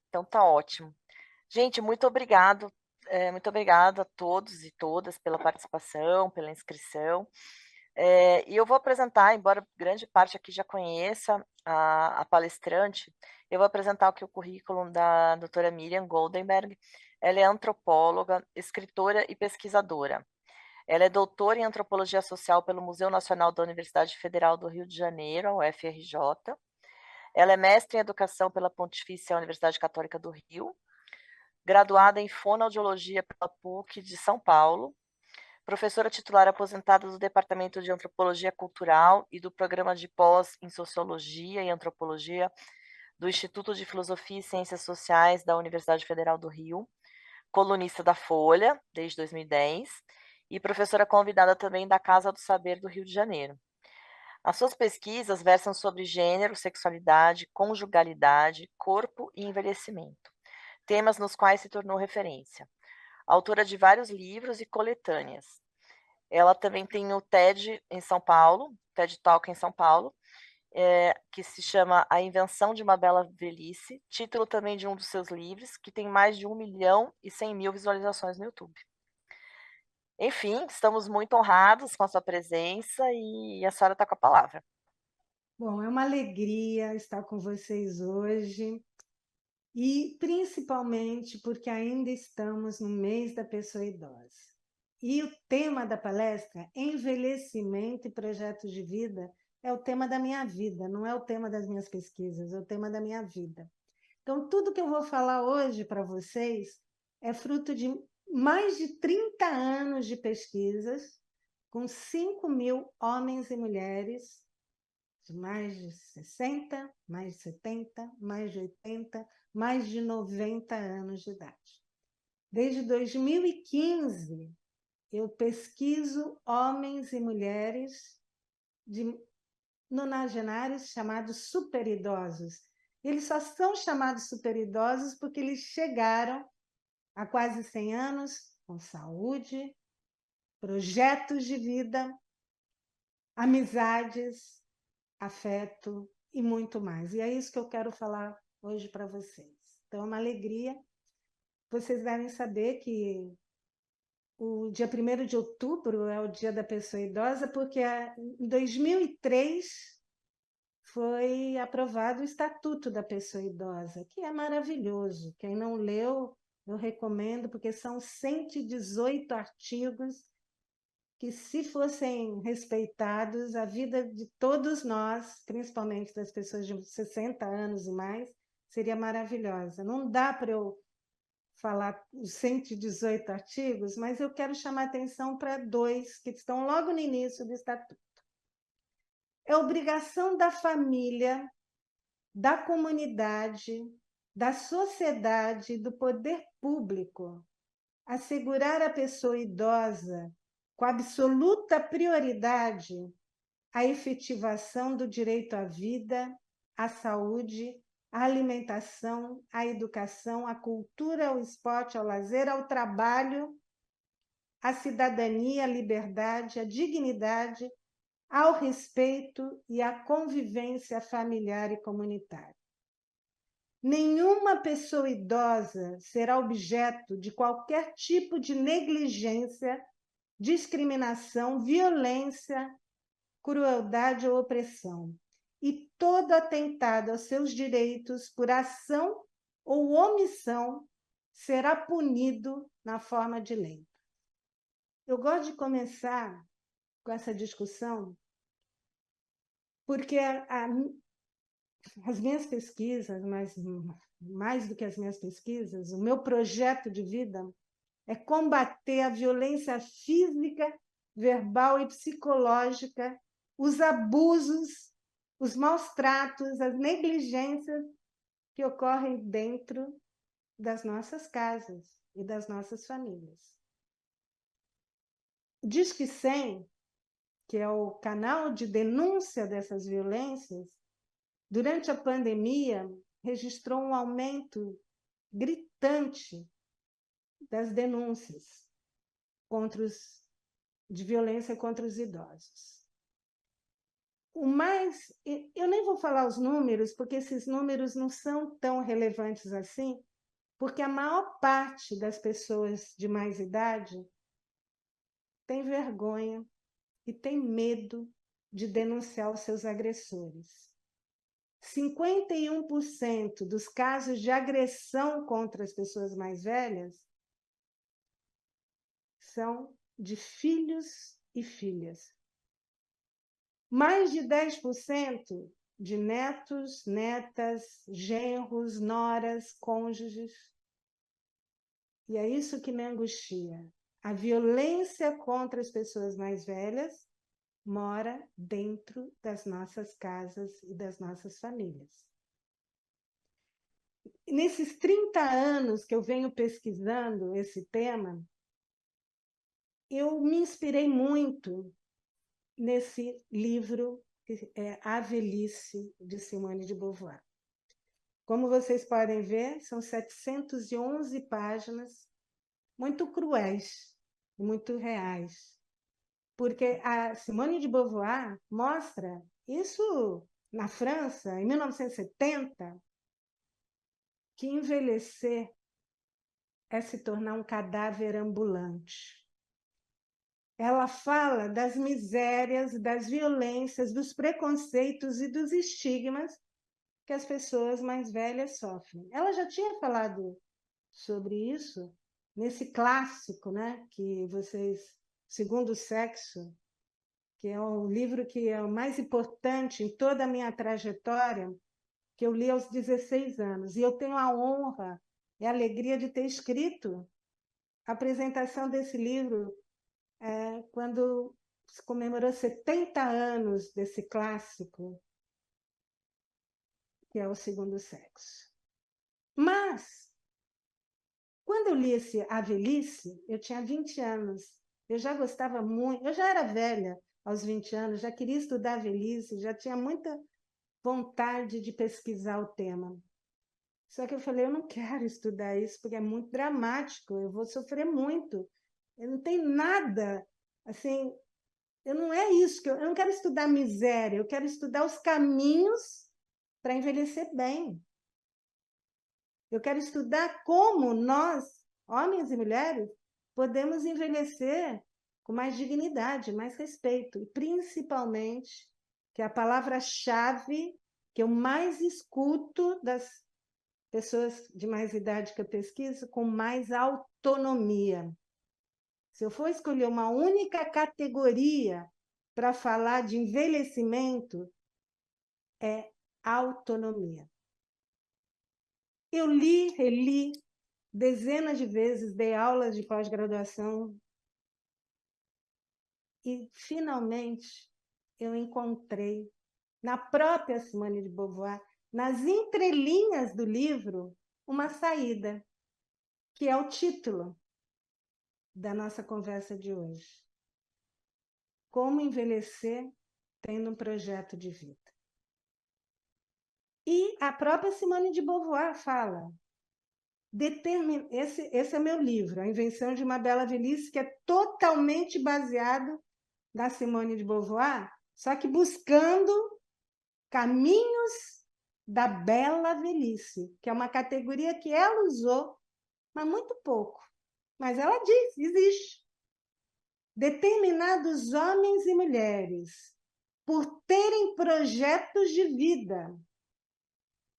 Então tá ótimo. Gente, muito obrigado, muito obrigada a todos e todas pela participação, pela inscrição. E eu vou apresentar, embora grande parte aqui já conheça a palestrante, eu vou apresentar aqui o currículo da doutora Miriam Goldenberg. Ela é antropóloga, escritora e pesquisadora. Ela é doutora em antropologia social pelo Museu Nacional da Universidade Federal do Rio de Janeiro, a UFRJ. Ela é mestre em educação pela Pontifícia Universidade Católica do Rio, graduada em fonoaudiologia pela PUC de São Paulo, professora titular aposentada do Departamento de Antropologia Cultural e do Programa de Pós em Sociologia e Antropologia do Instituto de Filosofia e Ciências Sociais da Universidade Federal do Rio, colunista da Folha desde 2010 e professora convidada também da Casa do Saber do Rio de Janeiro. As suas pesquisas versam sobre gênero, sexualidade, conjugalidade, corpo e envelhecimento, temas nos quais se tornou referência. Autora de vários livros e coletâneas. Ela também tem o TED em São Paulo, TED Talk em São Paulo, que se chama A Invenção de uma Bela Velhice, título também de um dos seus livros, que tem mais de 1.100.000 visualizações no YouTube. Enfim, estamos muito honrados com a sua presença e a senhora está com a palavra. Bom, é uma alegria estar com vocês hoje e principalmente porque ainda estamos no mês da pessoa idosa. E o tema da palestra, envelhecimento e projetos de vida, é o tema da minha vida, não é o tema das minhas pesquisas, é o tema da minha vida. Então, tudo que eu vou falar hoje para vocês é fruto de mais de 30 anos de pesquisas com 5.000 homens e mulheres de mais de 60, mais de 70, mais de 80, mais de 90 anos de idade. Desde 2015, eu pesquiso homens e mulheres de nonagenários chamados superidosos. Eles só são chamados superidosos porque eles chegaram há quase 100 anos com saúde, projetos de vida, amizades, afeto e muito mais. E é isso que eu quero falar hoje para vocês. Então, é uma alegria. Vocês devem saber que o dia 1º de outubro é o Dia da Pessoa Idosa, porque em 2003 foi aprovado o Estatuto da Pessoa Idosa, que é maravilhoso. Quem não leu, eu recomendo, porque são 118 artigos que, se fossem respeitados, a vida de todos nós, principalmente das pessoas de 60 anos e mais, seria maravilhosa. Não dá para eu falar os 118 artigos, mas eu quero chamar atenção para dois que estão logo no início do Estatuto. É obrigação da família, da comunidade, da sociedade, do poder público assegurar à pessoa idosa, com absoluta prioridade, a efetivação do direito à vida, à saúde, à alimentação, à educação, à cultura, ao esporte, ao lazer, ao trabalho, à cidadania, à liberdade, à dignidade, ao respeito e à convivência familiar e comunitária. Nenhuma pessoa idosa será objeto de qualquer tipo de negligência, discriminação, violência, crueldade ou opressão, e todo atentado aos seus direitos por ação ou omissão será punido na forma de lei. Eu gosto de começar com essa discussão porque as minhas pesquisas, mas mais do que as minhas pesquisas, o meu projeto de vida é combater a violência física, verbal e psicológica, os abusos, os maus tratos, as negligências que ocorrem dentro das nossas casas e das nossas famílias. O Disque 100, que é o canal de denúncia dessas violências, durante a pandemia registrou um aumento gritante das denúncias de violência contra os idosos. eu nem vou falar os números, porque esses números não são tão relevantes assim, porque a maior parte das pessoas de mais idade tem vergonha e tem medo de denunciar os seus agressores. 51% dos casos de agressão contra as pessoas mais velhas são de filhos e filhas. Mais de 10% de netos, netas, genros, noras, cônjuges. E é isso que me angustia. A violência contra as pessoas mais velhas mora dentro das nossas casas e das nossas famílias. Nesses 30 anos que eu venho pesquisando esse tema, eu me inspirei muito nesse livro, que é A Velhice, de Simone de Beauvoir. Como vocês podem ver, são 711 páginas, muito cruéis, muito reais, porque a Simone de Beauvoir mostra isso na França, em 1970, que envelhecer é se tornar um cadáver ambulante. Ela fala das misérias, das violências, dos preconceitos e dos estigmas que as pessoas mais velhas sofrem. Ela já tinha falado sobre isso nesse clássico, né, que vocês, Segundo Sexo, que é um livro que é o mais importante em toda a minha trajetória, que eu li aos 16 anos. E eu tenho a honra e a alegria de ter escrito a apresentação desse livro quando se comemorou 70 anos desse clássico, que é o Segundo Sexo. Mas, quando eu li A Velhice, eu tinha 20 anos. Eu já gostava muito, eu já era velha aos 20 anos, já queria estudar a velhice, já tinha muita vontade de pesquisar o tema. Só que eu falei, eu não quero estudar isso, porque é muito dramático, eu vou sofrer muito. Eu não tenho nada, assim, eu não é isso, eu não quero estudar miséria, eu quero estudar os caminhos para envelhecer bem. Eu quero estudar como nós, homens e mulheres, podemos envelhecer com mais dignidade, mais respeito, e principalmente, que é a palavra-chave que eu mais escuto das pessoas de mais idade que eu pesquiso, com mais autonomia. Se eu for escolher uma única categoria para falar de envelhecimento, é autonomia. Eu li, reli dezenas de vezes, dei aulas de pós-graduação e, finalmente, eu encontrei, na própria Simone de Beauvoir, nas entrelinhas do livro, uma saída, que é o título da nossa conversa de hoje. Como envelhecer tendo um projeto de vida. E a própria Simone de Beauvoir fala, esse é meu livro, A Invenção de uma Bela Velhice, que é totalmente baseado na Simone de Beauvoir, só que buscando caminhos da bela velhice, que é uma categoria que ela usou, mas muito pouco. Mas ela diz, existe. Determinados homens e mulheres, por terem projetos de vida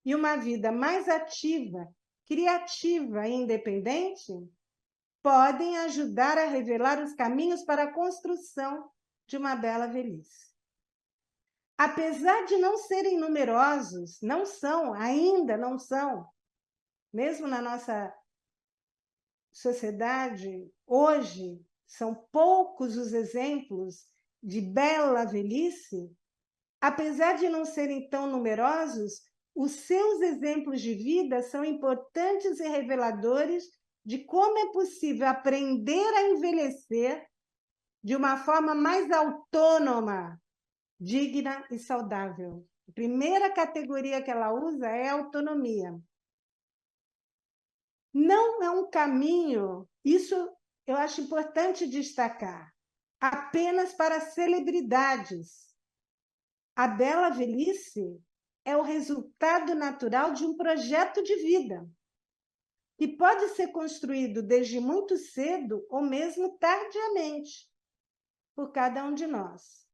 e uma vida mais ativa, criativa e independente, podem ajudar a revelar os caminhos para a construção de uma bela velhice. Apesar de não serem numerosos, não são, ainda não são, mesmo na nossa sociedade, hoje, são poucos os exemplos de bela velhice, apesar de não serem tão numerosos, os seus exemplos de vida são importantes e reveladores de como é possível aprender a envelhecer de uma forma mais autônoma, digna e saudável. A primeira categoria que ela usa é a autonomia. Não é um caminho, isso eu acho importante destacar, apenas para celebridades, A bela velhice é o resultado natural de um projeto de vida, que pode ser construído desde muito cedo ou mesmo tardiamente, por cada um de nós.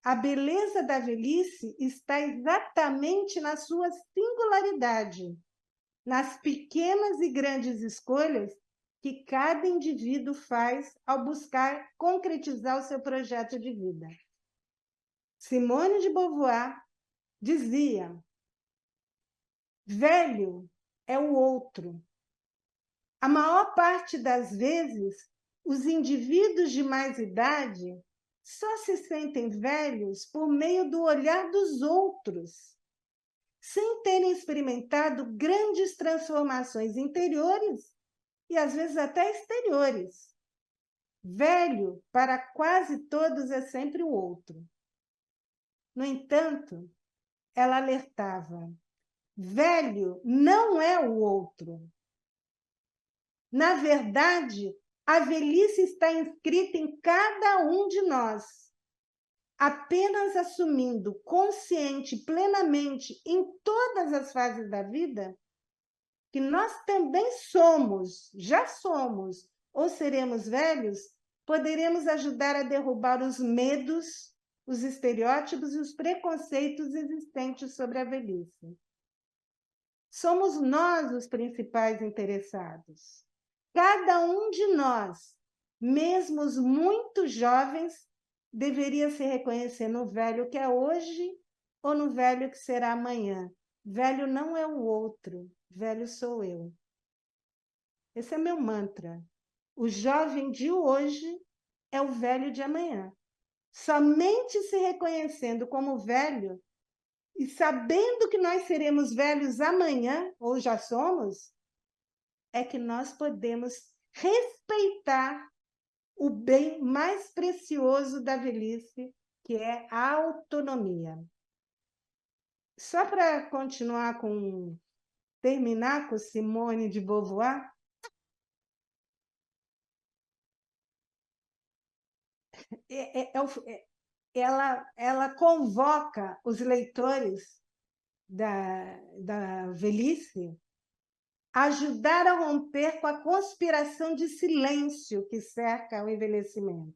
A beleza da velhice está exatamente na sua singularidade, nas pequenas e grandes escolhas que cada indivíduo faz ao buscar concretizar o seu projeto de vida. Simone de Beauvoir dizia: velho é o outro. A maior parte das vezes, os indivíduos de mais idade só se sentem velhos por meio do olhar dos outros, sem terem experimentado grandes transformações interiores e, às vezes, até exteriores. Velho, para quase todos, é sempre o outro. No entanto, ela alertava: velho não é o outro. Na verdade, a velhice está inscrita em cada um de nós. Apenas assumindo consciente, plenamente, em todas as fases da vida, que nós também somos, já somos, ou seremos velhos, poderemos ajudar a derrubar os medos, os estereótipos e os preconceitos existentes sobre a velhice. Somos nós os principais interessados. Cada um de nós, mesmo os muito jovens, deveria se reconhecer no velho que é hoje ou no velho que será amanhã. Velho não é o outro, velho sou eu. Esse é meu mantra. O jovem de hoje é o velho de amanhã. Somente se reconhecendo como velho e sabendo que nós seremos velhos amanhã, ou já somos, é que nós podemos respeitar o bem mais precioso da velhice, que é a autonomia. Só para terminar com Simone de Beauvoir, ela convoca os leitores da velhice a ajudar a romper com a conspiração de silêncio que cerca o envelhecimento.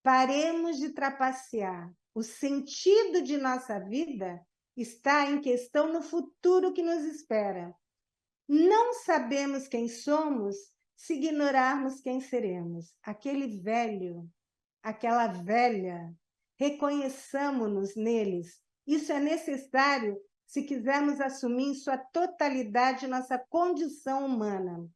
Paremos de trapacear. O sentido de nossa vida está em questão no futuro que nos espera. Não sabemos quem somos se ignorarmos quem seremos. Aquele velho, aquela velha, reconheçamos-nos neles. Isso é necessário se quisermos assumir em sua totalidade nossa condição humana.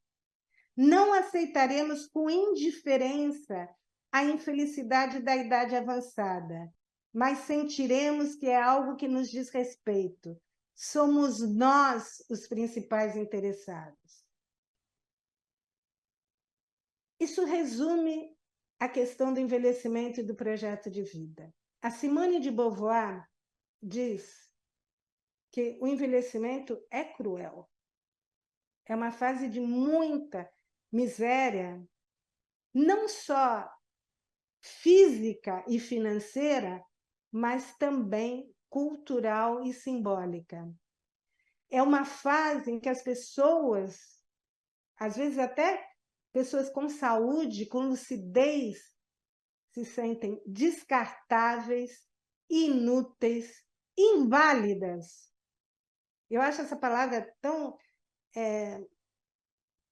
Não aceitaremos com indiferença a infelicidade da idade avançada, mas sentiremos que é algo que nos diz respeito. Somos nós os principais interessados. Isso resume a questão do envelhecimento e do projeto de vida. A Simone de Beauvoir diz que o envelhecimento é cruel. É uma fase de muita miséria, não só física e financeira, mas também cultural e simbólica. É uma fase em que as pessoas, às vezes até pessoas com saúde, com lucidez, se sentem descartáveis, inúteis, inválidas. Eu acho essa palavra tão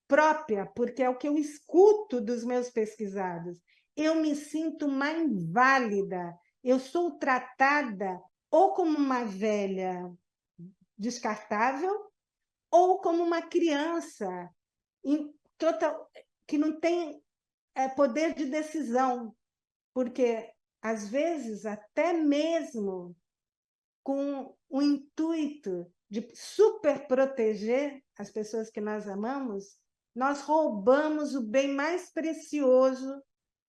própria, porque é o que eu escuto dos meus pesquisados. Eu me sinto uma inválida, eu sou tratada ou como uma velha descartável, ou como uma criança que não tem poder de decisão, porque, às vezes, até mesmo com o intuito de superproteger as pessoas que nós amamos, nós roubamos o bem mais precioso,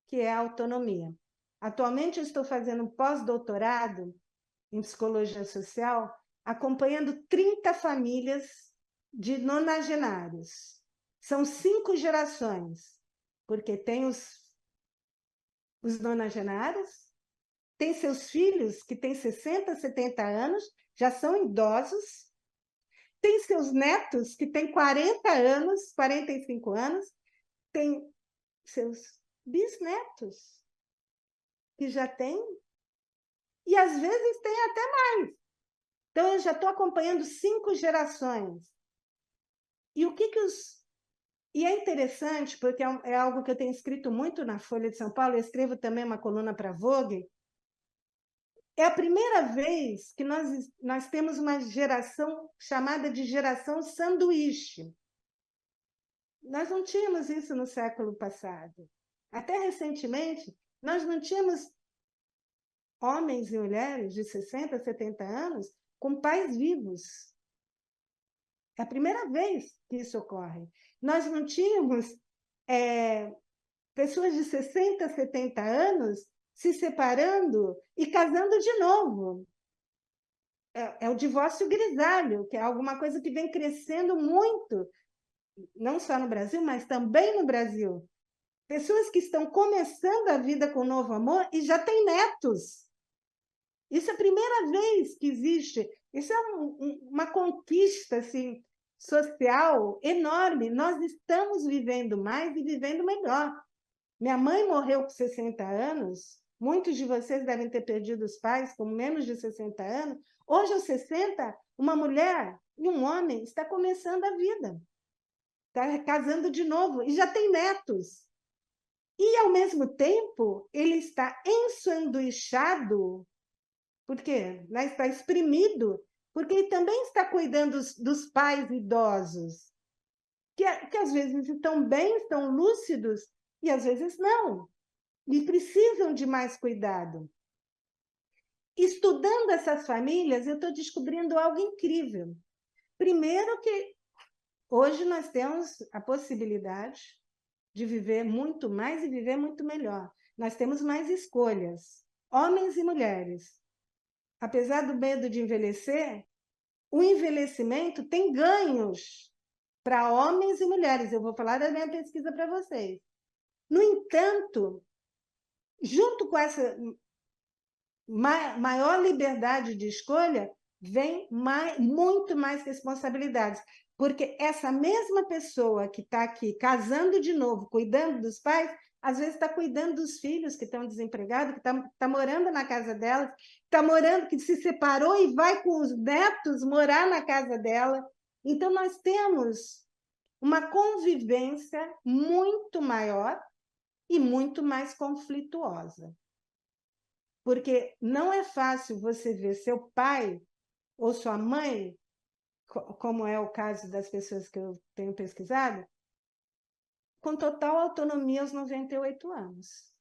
que é a autonomia. Atualmente, eu estou fazendo um pós-doutorado em psicologia social, acompanhando 30 famílias de nonagenários. São 5 gerações, porque tem os nonagenários, tem seus filhos que têm 60, 70 anos, já são idosos, tem seus netos que têm 40 anos, 45 anos, tem seus bisnetos que já têm, e às vezes tem até mais. Então, eu já estou acompanhando 5 gerações. E o que os... E é interessante, porque é algo que eu tenho escrito muito na Folha de São Paulo, eu escrevo também uma coluna para a Vogue. É a primeira vez que nós temos uma geração chamada de geração sanduíche. Nós não tínhamos isso no século passado. Até recentemente, nós não tínhamos homens e mulheres de 60, 70 anos com pais vivos. É a primeira vez que isso ocorre. Nós não tínhamos pessoas de 60, 70 anos se separando e casando de novo. É o divórcio grisalho, que é alguma coisa que vem crescendo muito, não só no Brasil, mas também no Brasil. Pessoas que estão começando a vida com novo amor e já têm netos. Isso é a primeira vez que existe. Isso é uma conquista assim, social enorme. Nós estamos vivendo mais e vivendo melhor. Minha mãe morreu com 60 anos. Muitos de vocês devem ter perdido os pais com menos de 60 anos. Hoje, aos 60, uma mulher e um homem está começando a vida. Está casando de novo e já tem netos. E, ao mesmo tempo, ele está ensanduichado, porque está exprimido, porque ele também está cuidando dos pais idosos, que às vezes estão bem, estão lúcidos, e às vezes não, e precisam de mais cuidado. Estudando essas famílias, eu estou descobrindo algo incrível. Primeiro que hoje nós temos a possibilidade de viver muito mais e viver muito melhor. Nós temos mais escolhas, homens e mulheres. Apesar do medo de envelhecer, o envelhecimento tem ganhos para homens e mulheres. Eu vou falar da minha pesquisa para vocês. No entanto, junto com essa maior liberdade de escolha, vem muito mais responsabilidades. Porque essa mesma pessoa que está aqui casando de novo, cuidando dos pais, às vezes está cuidando dos filhos que estão desempregados, que está morando na casa delas, está morando, que se separou e vai com os netos morar na casa dela. Então, nós temos uma convivência muito maior e muito mais conflituosa. Porque não é fácil você ver seu pai ou sua mãe, como é o caso das pessoas que eu tenho pesquisado, com total autonomia aos 98 anos.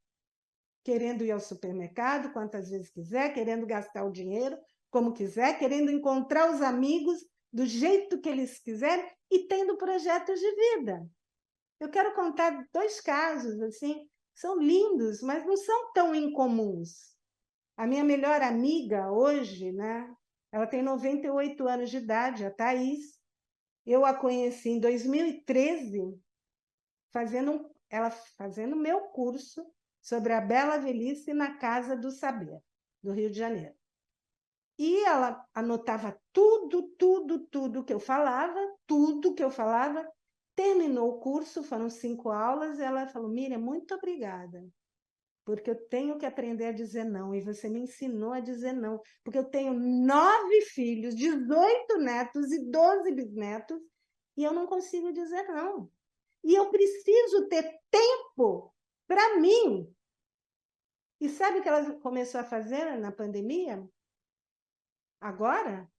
Querendo ir ao supermercado quantas vezes quiser, querendo gastar o dinheiro como quiser, querendo encontrar os amigos do jeito que eles quiserem e tendo projetos de vida. Eu quero contar 2 casos, assim, são lindos, mas não são tão incomuns. A minha melhor amiga hoje, né? Ela tem 98 anos de idade, a Thaís. Eu a conheci em 2013, ela fazendo meu curso sobre a bela velhice na Casa do Saber, do Rio de Janeiro. E ela anotava tudo que eu falava, Terminou o curso, foram 5 aulas, e ela falou: Miriam, muito obrigada, porque eu tenho que aprender a dizer não, e você me ensinou a dizer não, porque eu tenho 9 filhos, 18 netos e 12 bisnetos, e eu não consigo dizer não. E eu preciso ter tempo para mim. E sabe o que ela começou a fazer na pandemia? Agora?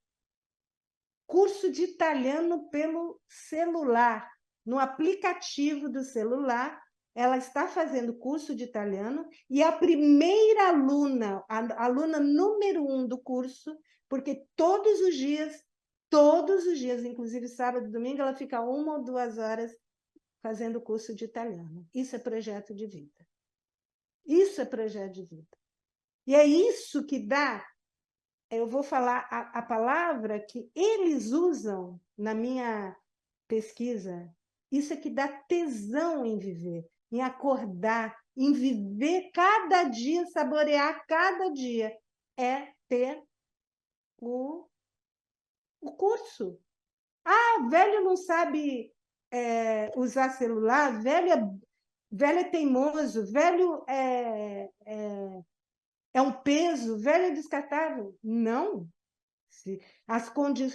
Curso de italiano pelo celular. No aplicativo do celular, ela está fazendo curso de italiano e a primeira aluna, a aluna número 1 do curso, porque todos os dias, inclusive sábado e domingo, ela fica 1 ou 2 horas fazendo curso de italiano. Isso é projeto de vida. Isso é projeto de vida. E é isso que dá, eu vou falar a palavra que eles usam na minha pesquisa, isso é que dá tesão em viver, em acordar, em viver cada dia, saborear cada dia, é ter o curso. Ah, velho não sabe usar celular, velho é teimoso, velho é um peso, velho é descartável. Não. As condi...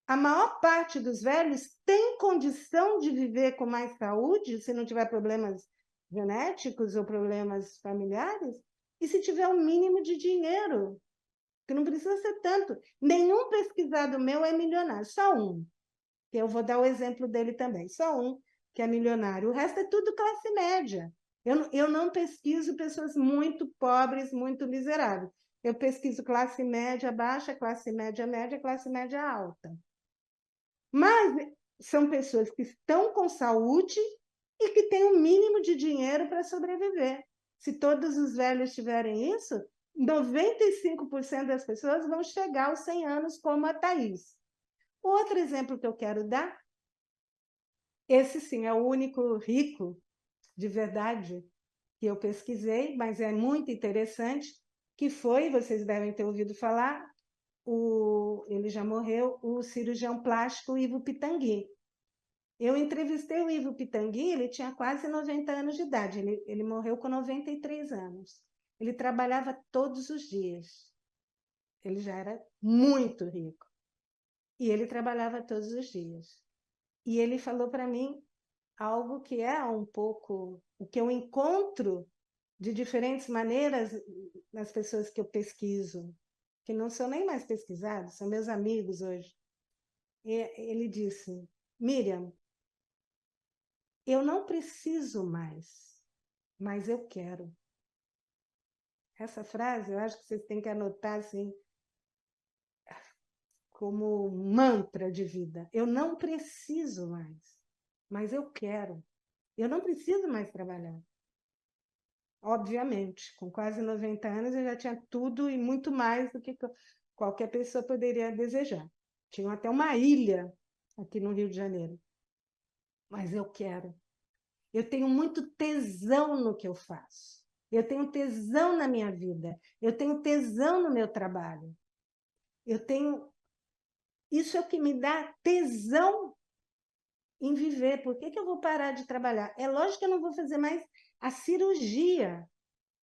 A maior parte dos velhos tem condição de viver com mais saúde, se não tiver problemas genéticos ou problemas familiares, e se tiver um mínimo de dinheiro, que não precisa ser tanto. Nenhum pesquisado meu é milionário, só um. Eu vou dar o exemplo dele também. Só um que é milionário. O resto é tudo classe média. Eu não pesquiso pessoas muito pobres, muito miseráveis. Eu pesquiso classe média baixa, classe média média, classe média alta. Mas são pessoas que estão com saúde e que têm o mínimo de dinheiro para sobreviver. Se todos os velhos tiverem isso, 95% das pessoas vão chegar aos 100 anos, como a Thaís. Outro exemplo que eu quero dar, esse sim é o único rico de verdade que eu pesquisei, mas é muito interessante, que foi, vocês devem ter ouvido falar, ele já morreu, o cirurgião plástico Ivo Pitangui. Eu entrevistei o Ivo Pitangui, ele tinha quase 90 anos de idade, ele morreu com 93 anos. Ele trabalhava todos os dias. Ele já era muito rico. E ele trabalhava todos os dias. E ele falou para mim algo que é um pouco o que eu encontro de diferentes maneiras nas pessoas que eu pesquiso, que não são nem mais pesquisados, são meus amigos hoje. E ele disse: Miriam, eu não preciso mais, mas eu quero. Essa frase eu acho que vocês têm que anotar assim, como mantra de vida. Eu não preciso mais, mas eu quero. Eu não preciso mais trabalhar. Obviamente, com quase 90 anos eu já tinha tudo e muito mais do que qualquer pessoa poderia desejar. Tinha até uma ilha aqui no Rio de Janeiro. Mas eu quero. Eu tenho muito tesão no que eu faço. Eu tenho tesão na minha vida. Eu tenho tesão no meu trabalho. Eu tenho... Isso é o que me dá tesão em viver. Por que eu vou parar de trabalhar? É lógico que eu não vou fazer mais a cirurgia,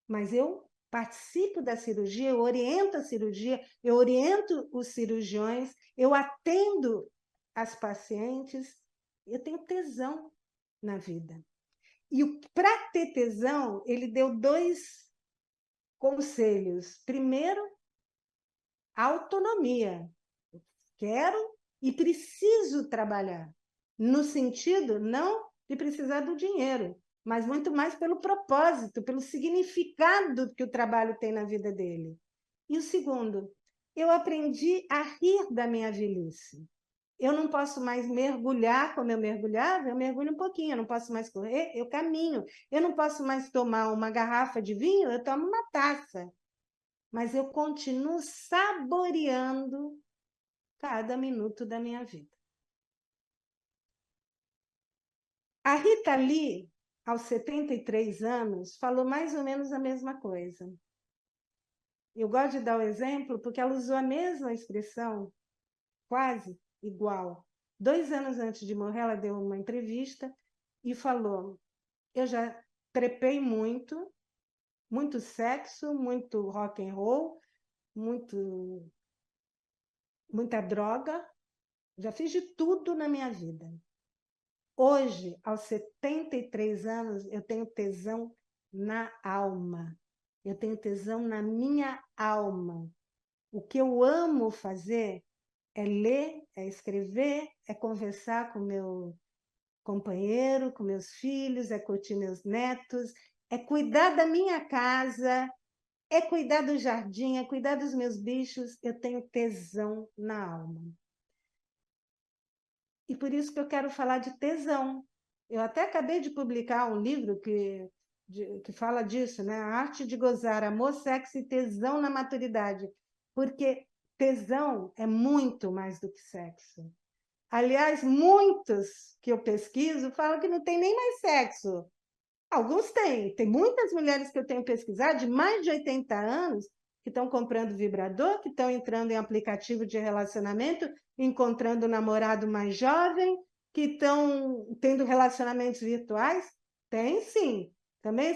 mas eu participo da cirurgia, eu oriento a cirurgia, eu oriento os cirurgiões, eu atendo as pacientes, eu tenho tesão na vida. E para ter tesão, ele deu 2 conselhos. Primeiro, autonomia. Quero e preciso trabalhar, no sentido não de precisar do dinheiro, mas muito mais pelo propósito, pelo significado que o trabalho tem na vida dele. E o segundo, eu aprendi a rir da minha velhice. Eu não posso mais mergulhar como eu mergulhava, eu mergulho um pouquinho, eu não posso mais correr, eu caminho. Eu não posso mais tomar uma garrafa de vinho, eu tomo uma taça. Mas eu continuo saboreando cada minuto da minha vida. A Rita Lee, aos 73 anos, falou mais ou menos a mesma coisa. Eu gosto de dar o exemplo porque ela usou a mesma expressão, quase igual. 2 anos antes de morrer, ela deu uma entrevista e falou: eu já trepei muito, muito sexo, muito rock and roll, muita droga, já fiz de tudo na minha vida. Hoje, aos 73 anos, eu tenho tesão na alma. Eu tenho tesão na minha alma. O que eu amo fazer é ler, é escrever, é conversar com meu companheiro, com meus filhos, é curtir meus netos, é cuidar da minha casa, é cuidar do jardim, é cuidar dos meus bichos. Eu tenho tesão na alma. E por isso que eu quero falar de tesão. Eu até acabei de publicar um livro que fala disso, né? A Arte de Gozar, Amor, Sexo e Tesão na Maturidade. Porque tesão é muito mais do que sexo. Aliás, muitos que eu pesquiso falam que não tem nem mais sexo. Alguns têm. Tem muitas mulheres que eu tenho pesquisado, de mais de 80 anos, que estão comprando vibrador, que estão entrando em aplicativo de relacionamento, encontrando um namorado mais jovem, que estão tendo relacionamentos virtuais. Tem, sim. Também,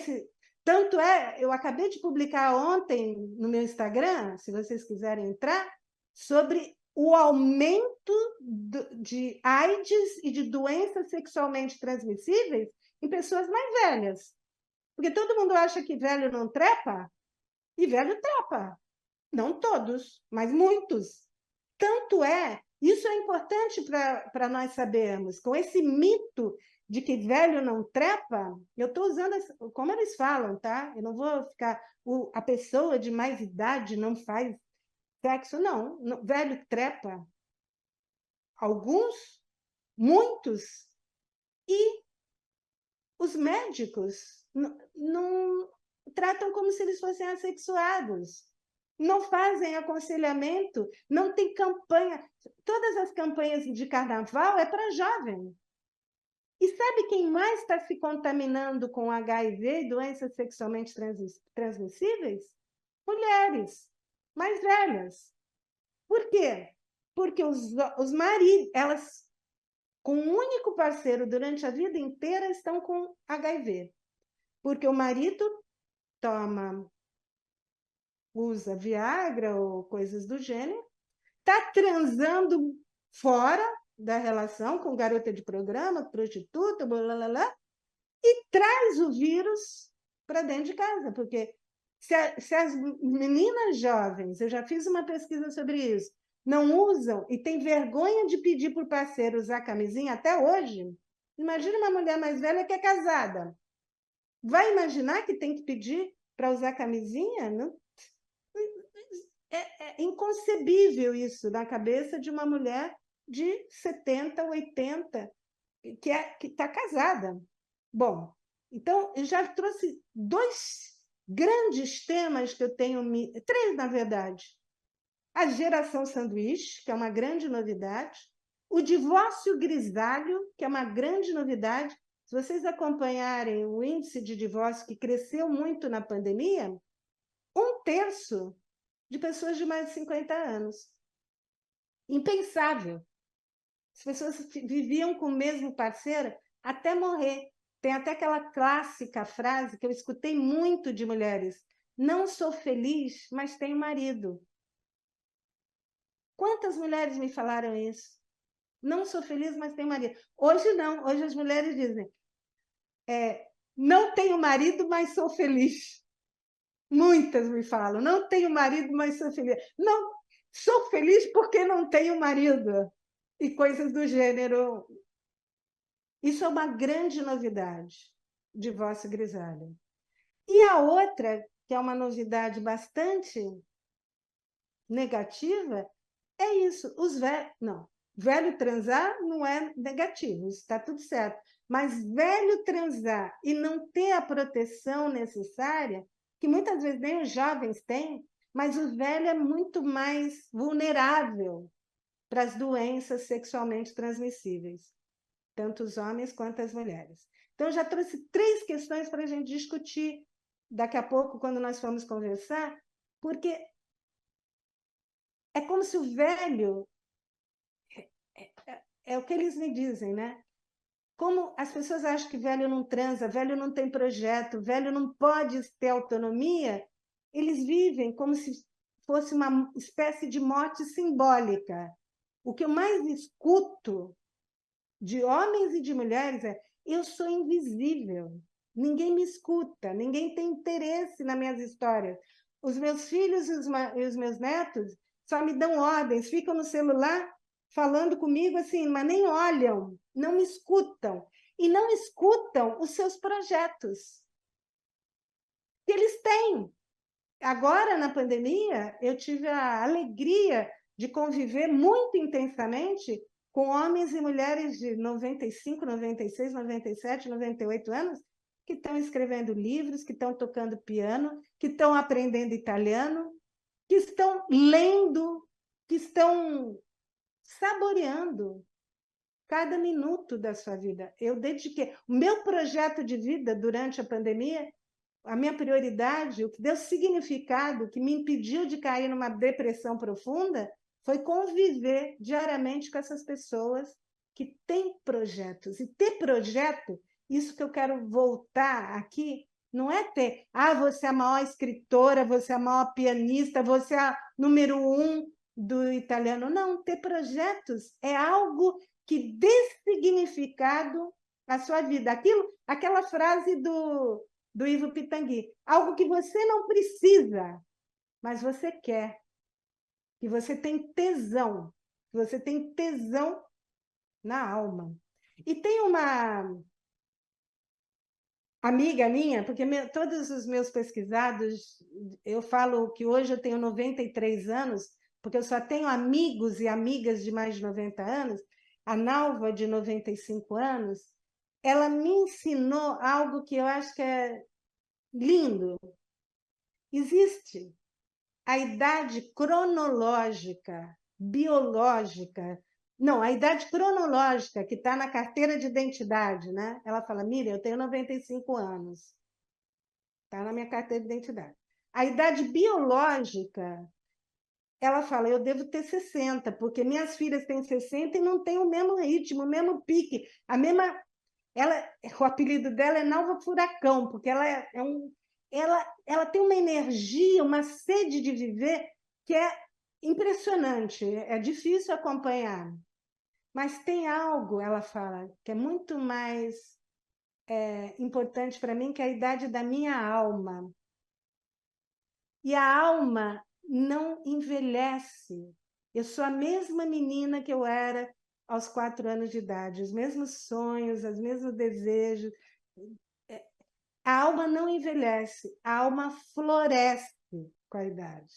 tanto é, eu acabei de publicar ontem no meu Instagram, se vocês quiserem entrar, sobre o aumento de AIDS e de doenças sexualmente transmissíveis em pessoas mais velhas. Porque todo mundo acha que velho não trepa, e velho trepa. Não todos, mas muitos. Tanto é, isso é importante para nós sabermos, com esse mito de que velho não trepa, eu estou usando, como eles falam, tá? Eu não vou ficar, a pessoa de mais idade não faz sexo, não. Velho trepa. Alguns, muitos, e os médicos não tratam como se eles fossem assexuados, não fazem aconselhamento, não tem campanha. Todas as campanhas de carnaval é para jovem. E sabe quem mais está se contaminando com HIV e doenças sexualmente transmissíveis? Mulheres mais velhas. Por quê? Porque os maridos, elas, com um único parceiro durante a vida inteira, estão com HIV. Porque o marido usa Viagra ou coisas do gênero, está transando fora da relação com garota de programa, prostituta, blá, blá, blá, e traz o vírus para dentro de casa, porque se as meninas jovens, eu já fiz uma pesquisa sobre isso, não usam e tem vergonha de pedir para o parceiro usar camisinha até hoje, imagina uma mulher mais velha que é casada. Vai imaginar que tem que pedir para usar camisinha? Não. É inconcebível isso na cabeça de uma mulher de 70, 80, que está casada. Bom, então, eu já trouxe dois grandes temas que eu tenho, três, na verdade. A geração sanduíche, que é uma grande novidade. O divórcio grisalho, que é uma grande novidade. Se vocês acompanharem o índice de divórcio, que cresceu muito na pandemia, 1/3 de pessoas de mais de 50 anos. Impensável. As pessoas viviam com o mesmo parceiro até morrer. Tem até aquela clássica frase que eu escutei muito de mulheres: não sou feliz, mas tenho marido. Quantas mulheres me falaram isso? Não sou feliz, mas tenho marido. Hoje não, hoje as mulheres dizem: não tenho marido, mas sou feliz. Muitas me falam: não tenho marido, mas sou feliz. Não, sou feliz porque não tenho marido. E coisas do gênero. Isso é uma grande novidade, divórcio grisalho. E a outra, que é uma novidade bastante negativa, é isso. Velho transar não é negativo, isso está tudo certo. Mas velho transar e não ter a proteção necessária, que muitas vezes nem os jovens têm, mas o velho é muito mais vulnerável para as doenças sexualmente transmissíveis, tanto os homens quanto as mulheres. Então, eu já trouxe 3 questões para a gente discutir daqui a pouco, quando nós formos conversar, porque é como se o velho... É o que eles me dizem, né? Como as pessoas acham que velho não transa, velho não tem projeto, velho não pode ter autonomia, eles vivem como se fosse uma espécie de morte simbólica. O que eu mais escuto de homens e de mulheres é: eu sou invisível, ninguém me escuta, ninguém tem interesse nas minhas histórias. Os meus filhos e os meus netos só me dão ordens, ficam no celular falando comigo assim, mas nem olham, não me escutam. E não escutam os seus projetos que eles têm. Agora, na pandemia, eu tive a alegria de conviver muito intensamente com homens e mulheres de 95, 96, 97, 98 anos, que estão escrevendo livros, que estão tocando piano, que estão aprendendo italiano, que estão lendo, que estão saboreando cada minuto da sua vida. Eu dediquei. O meu projeto de vida durante a pandemia, a minha prioridade, o que deu significado, o que me impediu de cair numa depressão profunda, foi conviver diariamente com essas pessoas que têm projetos. E ter projeto, isso que eu quero voltar aqui, não é ter, você é a maior escritora, você é a maior pianista, você é a número 1 do italiano. Não, ter projetos é algo que dê significado à sua vida. Aquela frase do Ivo Pitangui, algo que você não precisa, mas você quer, que você tem tesão, que você tem tesão na alma. E tem uma amiga minha, porque todos os meus pesquisados, eu falo que hoje eu tenho 93 anos, porque eu só tenho amigos e amigas de mais de 90 anos, a Nalva, de 95 anos, ela me ensinou algo que eu acho que é lindo. Existe a idade cronológica, biológica, não, a idade cronológica que está na carteira de identidade, né? Ela fala, Miriam, eu tenho 95 anos, está na minha carteira de identidade. A idade biológica, ela fala, eu devo ter 60, porque minhas filhas têm 60 e não têm o mesmo ritmo, o mesmo pique, a mesma... o apelido dela é Nalva Furacão, porque ela tem uma energia, uma sede de viver que é impressionante, é difícil acompanhar. Mas tem algo, ela fala, que é muito mais importante para mim, que é a idade da minha alma. E a alma não envelhece. Eu sou a mesma menina que eu era aos 4 anos de idade, os mesmos sonhos, os mesmos desejos. A alma não envelhece, a alma floresce com a idade.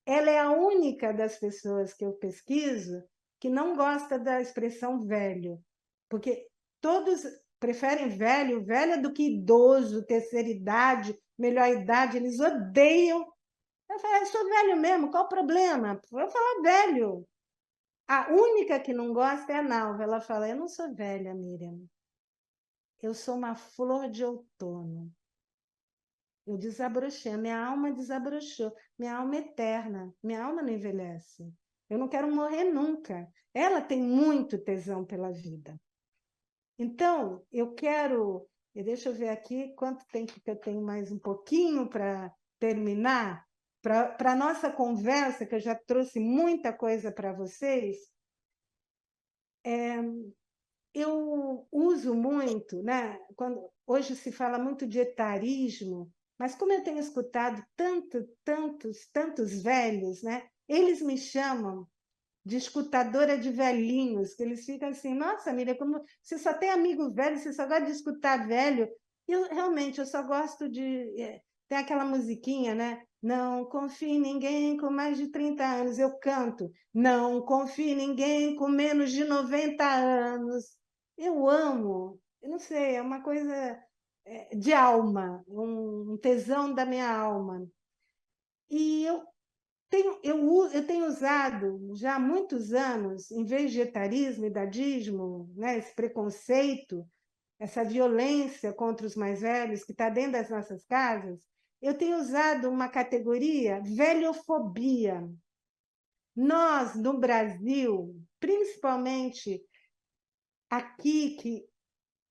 Ela é a única das pessoas que eu pesquiso que não gosta da expressão velho, porque todos preferem velho, velho do que idoso, terceira idade, melhor idade, eles odeiam. Eu falo, eu sou velho mesmo, qual o problema? Eu falo velho. A única que não gosta é a Nalva, ela fala, eu não sou velha, Miriam, eu sou uma flor de outono. Eu desabrochei, a minha alma desabrochou, minha alma é eterna, minha alma não envelhece. Eu não quero morrer nunca. Ela tem muito tesão pela vida. Então, eu quero... Deixa eu ver aqui quanto tempo que eu tenho, mais um pouquinho para terminar. Para a nossa conversa, que eu já trouxe muita coisa para vocês, eu uso muito, né? Hoje se fala muito de etarismo, mas como eu tenho escutado tantos velhos, né? Eles me chamam de escutadora de velhinhos, que eles ficam assim, nossa, Miriam, como você só tem amigo velho, você só gosta de escutar velho. Realmente, eu só gosto de... Tem aquela musiquinha, né? Não confie em ninguém com mais de 30 anos. Eu canto, não confie em ninguém com menos de 90 anos. Eu amo, eu não sei, é uma coisa de alma, um tesão da minha alma. E eu tenho usado já há muitos anos, em vez de etarismo e dadismo, né, esse preconceito, essa violência contra os mais velhos que está dentro das nossas casas, eu tenho usado uma categoria velhofobia. Nós, no Brasil, principalmente aqui, que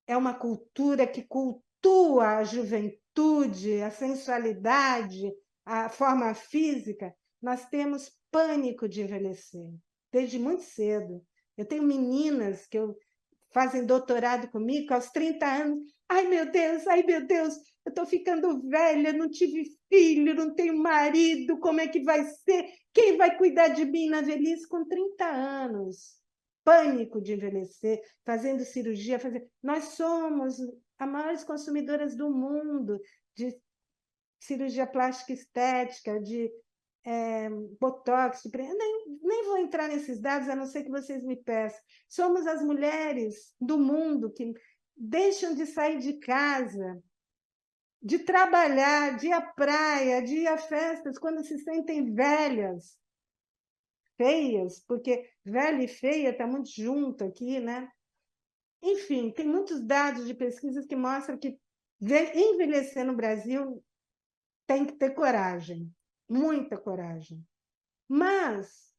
é uma cultura que cultua a juventude, a sensualidade, a forma física, nós temos pânico de envelhecer, desde muito cedo. Eu tenho meninas que fazem doutorado comigo aos 30 anos. Ai, meu Deus, eu estou ficando velha, não tive filho, não tenho marido, como é que vai ser? Quem vai cuidar de mim na velhice com 30 anos? Pânico de envelhecer, fazendo cirurgia. Nós somos as maiores consumidoras do mundo de cirurgia plástica estética, de botox, nem vou entrar nesses dados, a não ser que vocês me peçam. Somos as mulheres do mundo que deixam de sair de casa, de trabalhar, de ir à praia, de ir a festas, quando se sentem velhas. feias, porque velha e feia está muito junto aqui, né? Enfim, tem muitos dados de pesquisas que mostram que envelhecer no Brasil tem que ter coragem, muita coragem. Mas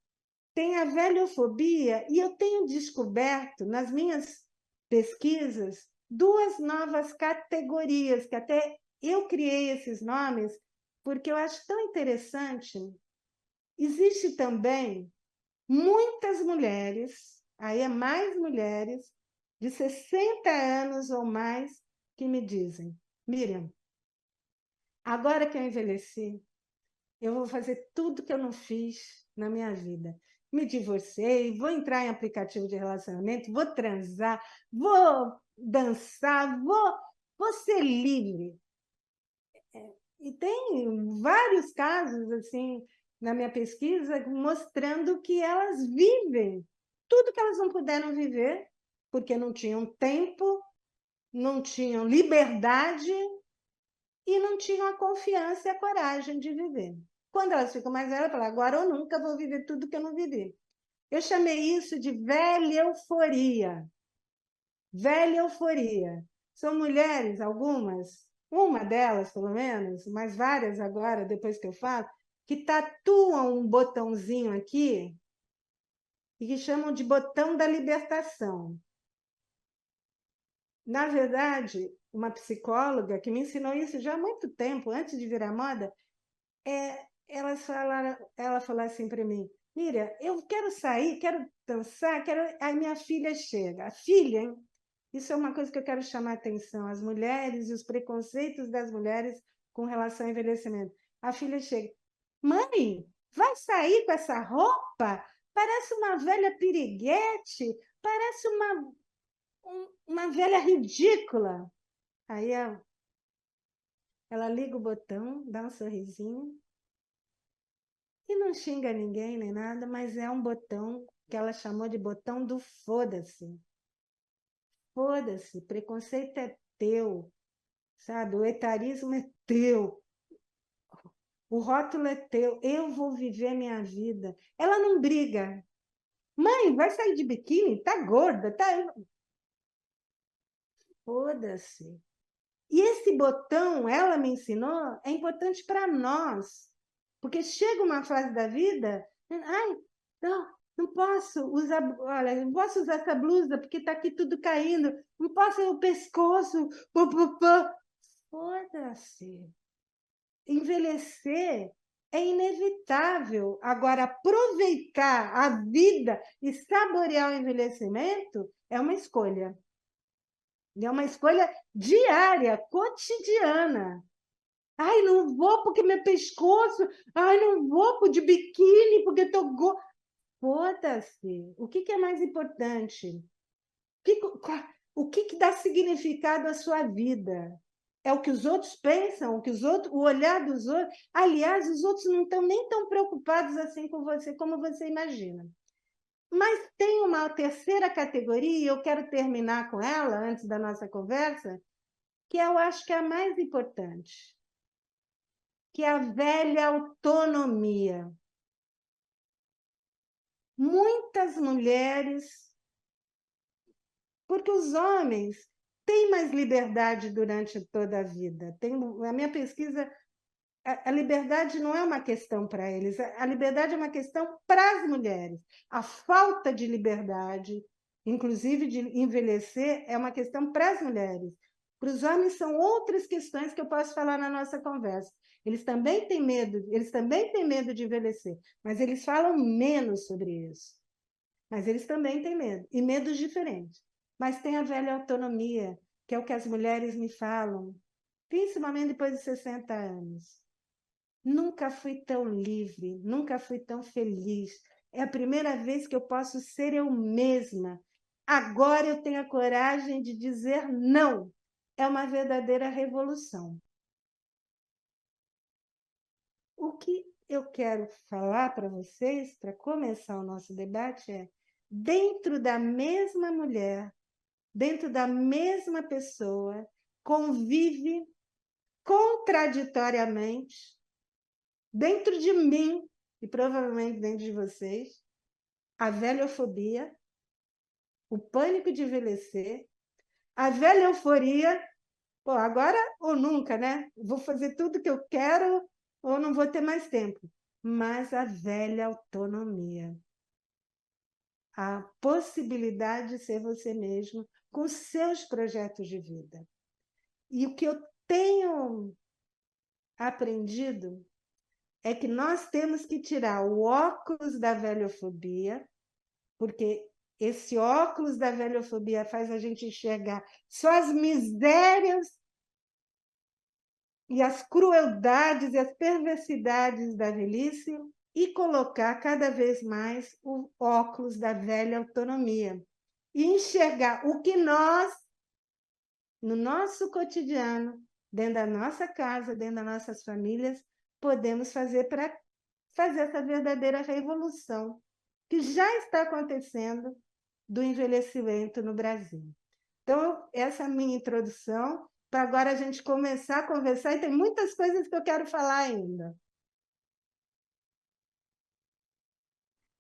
tem a velhofobia, e eu tenho descoberto nas minhas pesquisas 2 novas categorias, que até eu criei esses nomes, porque eu acho tão interessante. Existe também muitas mulheres, aí é mais mulheres, de 60 anos ou mais, que me dizem: Miriam, agora que eu envelheci, eu vou fazer tudo que eu não fiz na minha vida. Me divorciei, vou entrar em aplicativo de relacionamento, vou transar, vou dançar, vou ser livre. E tem vários casos, assim, na minha pesquisa, mostrando que elas vivem tudo que elas não puderam viver, porque não tinham tempo, não tinham liberdade e não tinham a confiança e a coragem de viver. Quando elas ficam mais velhas, falam: agora ou nunca vou viver tudo que eu não vivi. Eu chamei isso de velha euforia. Velha euforia. São mulheres, algumas, uma delas pelo menos, mas várias agora, depois que eu falo, que tatuam um botãozinho aqui e que chamam de botão da libertação. Na verdade, uma psicóloga que me ensinou isso já há muito tempo, antes de virar moda, ela falou assim para mim: Miriam, eu quero sair, quero dançar, quero. Aí minha filha chega. A filha, hein? Isso é uma coisa que eu quero chamar a atenção: as mulheres e os preconceitos das mulheres com relação ao envelhecimento. A filha chega: mãe, vai sair com essa roupa? Parece uma velha piriguete, parece uma velha ridícula. Aí ela liga o botão, dá um sorrisinho, e não xinga ninguém nem nada, mas é um botão que ela chamou de botão do foda-se. Foda-se, preconceito é teu, sabe? O etarismo é teu, o rótulo é teu, eu vou viver a minha vida. Ela não briga. Mãe, vai sair de biquíni? Tá gorda, tá? Foda-se. E esse botão, ela me ensinou, é importante para nós. Porque chega uma fase da vida, ai, não posso usar, olha, não posso usar essa blusa porque está aqui tudo caindo, não posso o pescoço, foda-se. Envelhecer é inevitável. Agora, aproveitar a vida e saborear o envelhecimento é uma escolha. É uma escolha diária, cotidiana. Ai, não vou porque meu pescoço. Ai, não vou de biquíni porque estou gorda. Foda-se. O que é mais importante? O que dá significado à sua vida? É o que os outros pensam, o olhar dos outros. Aliás, os outros não estão nem tão preocupados assim com você como você imagina. Mas tem uma terceira categoria, e eu quero terminar com ela antes da nossa conversa, que eu acho que é a mais importante, que é a velha autonomia. Muitas mulheres, porque os homens têm mais liberdade durante toda a vida. A minha pesquisa, a liberdade não é uma questão para eles, a liberdade é uma questão para as mulheres. A falta de liberdade, inclusive de envelhecer, é uma questão para as mulheres. Para os homens são outras questões que eu posso falar na nossa conversa. Eles também têm medo de envelhecer, mas eles falam menos sobre isso. Mas eles também têm medo, e medos diferentes. Mas tem a velha autonomia, que é o que as mulheres me falam, principalmente depois de 60 anos. Nunca fui tão livre, nunca fui tão feliz. É a primeira vez que eu posso ser eu mesma. Agora eu tenho a coragem de dizer não. É uma verdadeira revolução. O que eu quero falar para vocês, para começar o nosso debate, é: dentro da mesma mulher, dentro da mesma pessoa, convive contraditoriamente, dentro de mim, e provavelmente dentro de vocês, a velhofobia, o pânico de envelhecer, a velha euforia, pô, agora ou nunca, né? Vou fazer tudo que eu quero ou não vou ter mais tempo. Mas a velha autonomia, a possibilidade de ser você mesmo com seus projetos de vida. E o que eu tenho aprendido é que nós temos que tirar o óculos da velhofobia, porque esse óculos da velhofobia faz a gente enxergar só as misérias e as crueldades e as perversidades da velhice e colocar cada vez mais o óculos da velha autonomia e enxergar o que nós, no nosso cotidiano, dentro da nossa casa, dentro das nossas famílias, podemos fazer para fazer essa verdadeira revolução que já está acontecendo do envelhecimento no Brasil. Então, essa é a minha introdução, para agora a gente começar a conversar, e tem muitas coisas que eu quero falar ainda.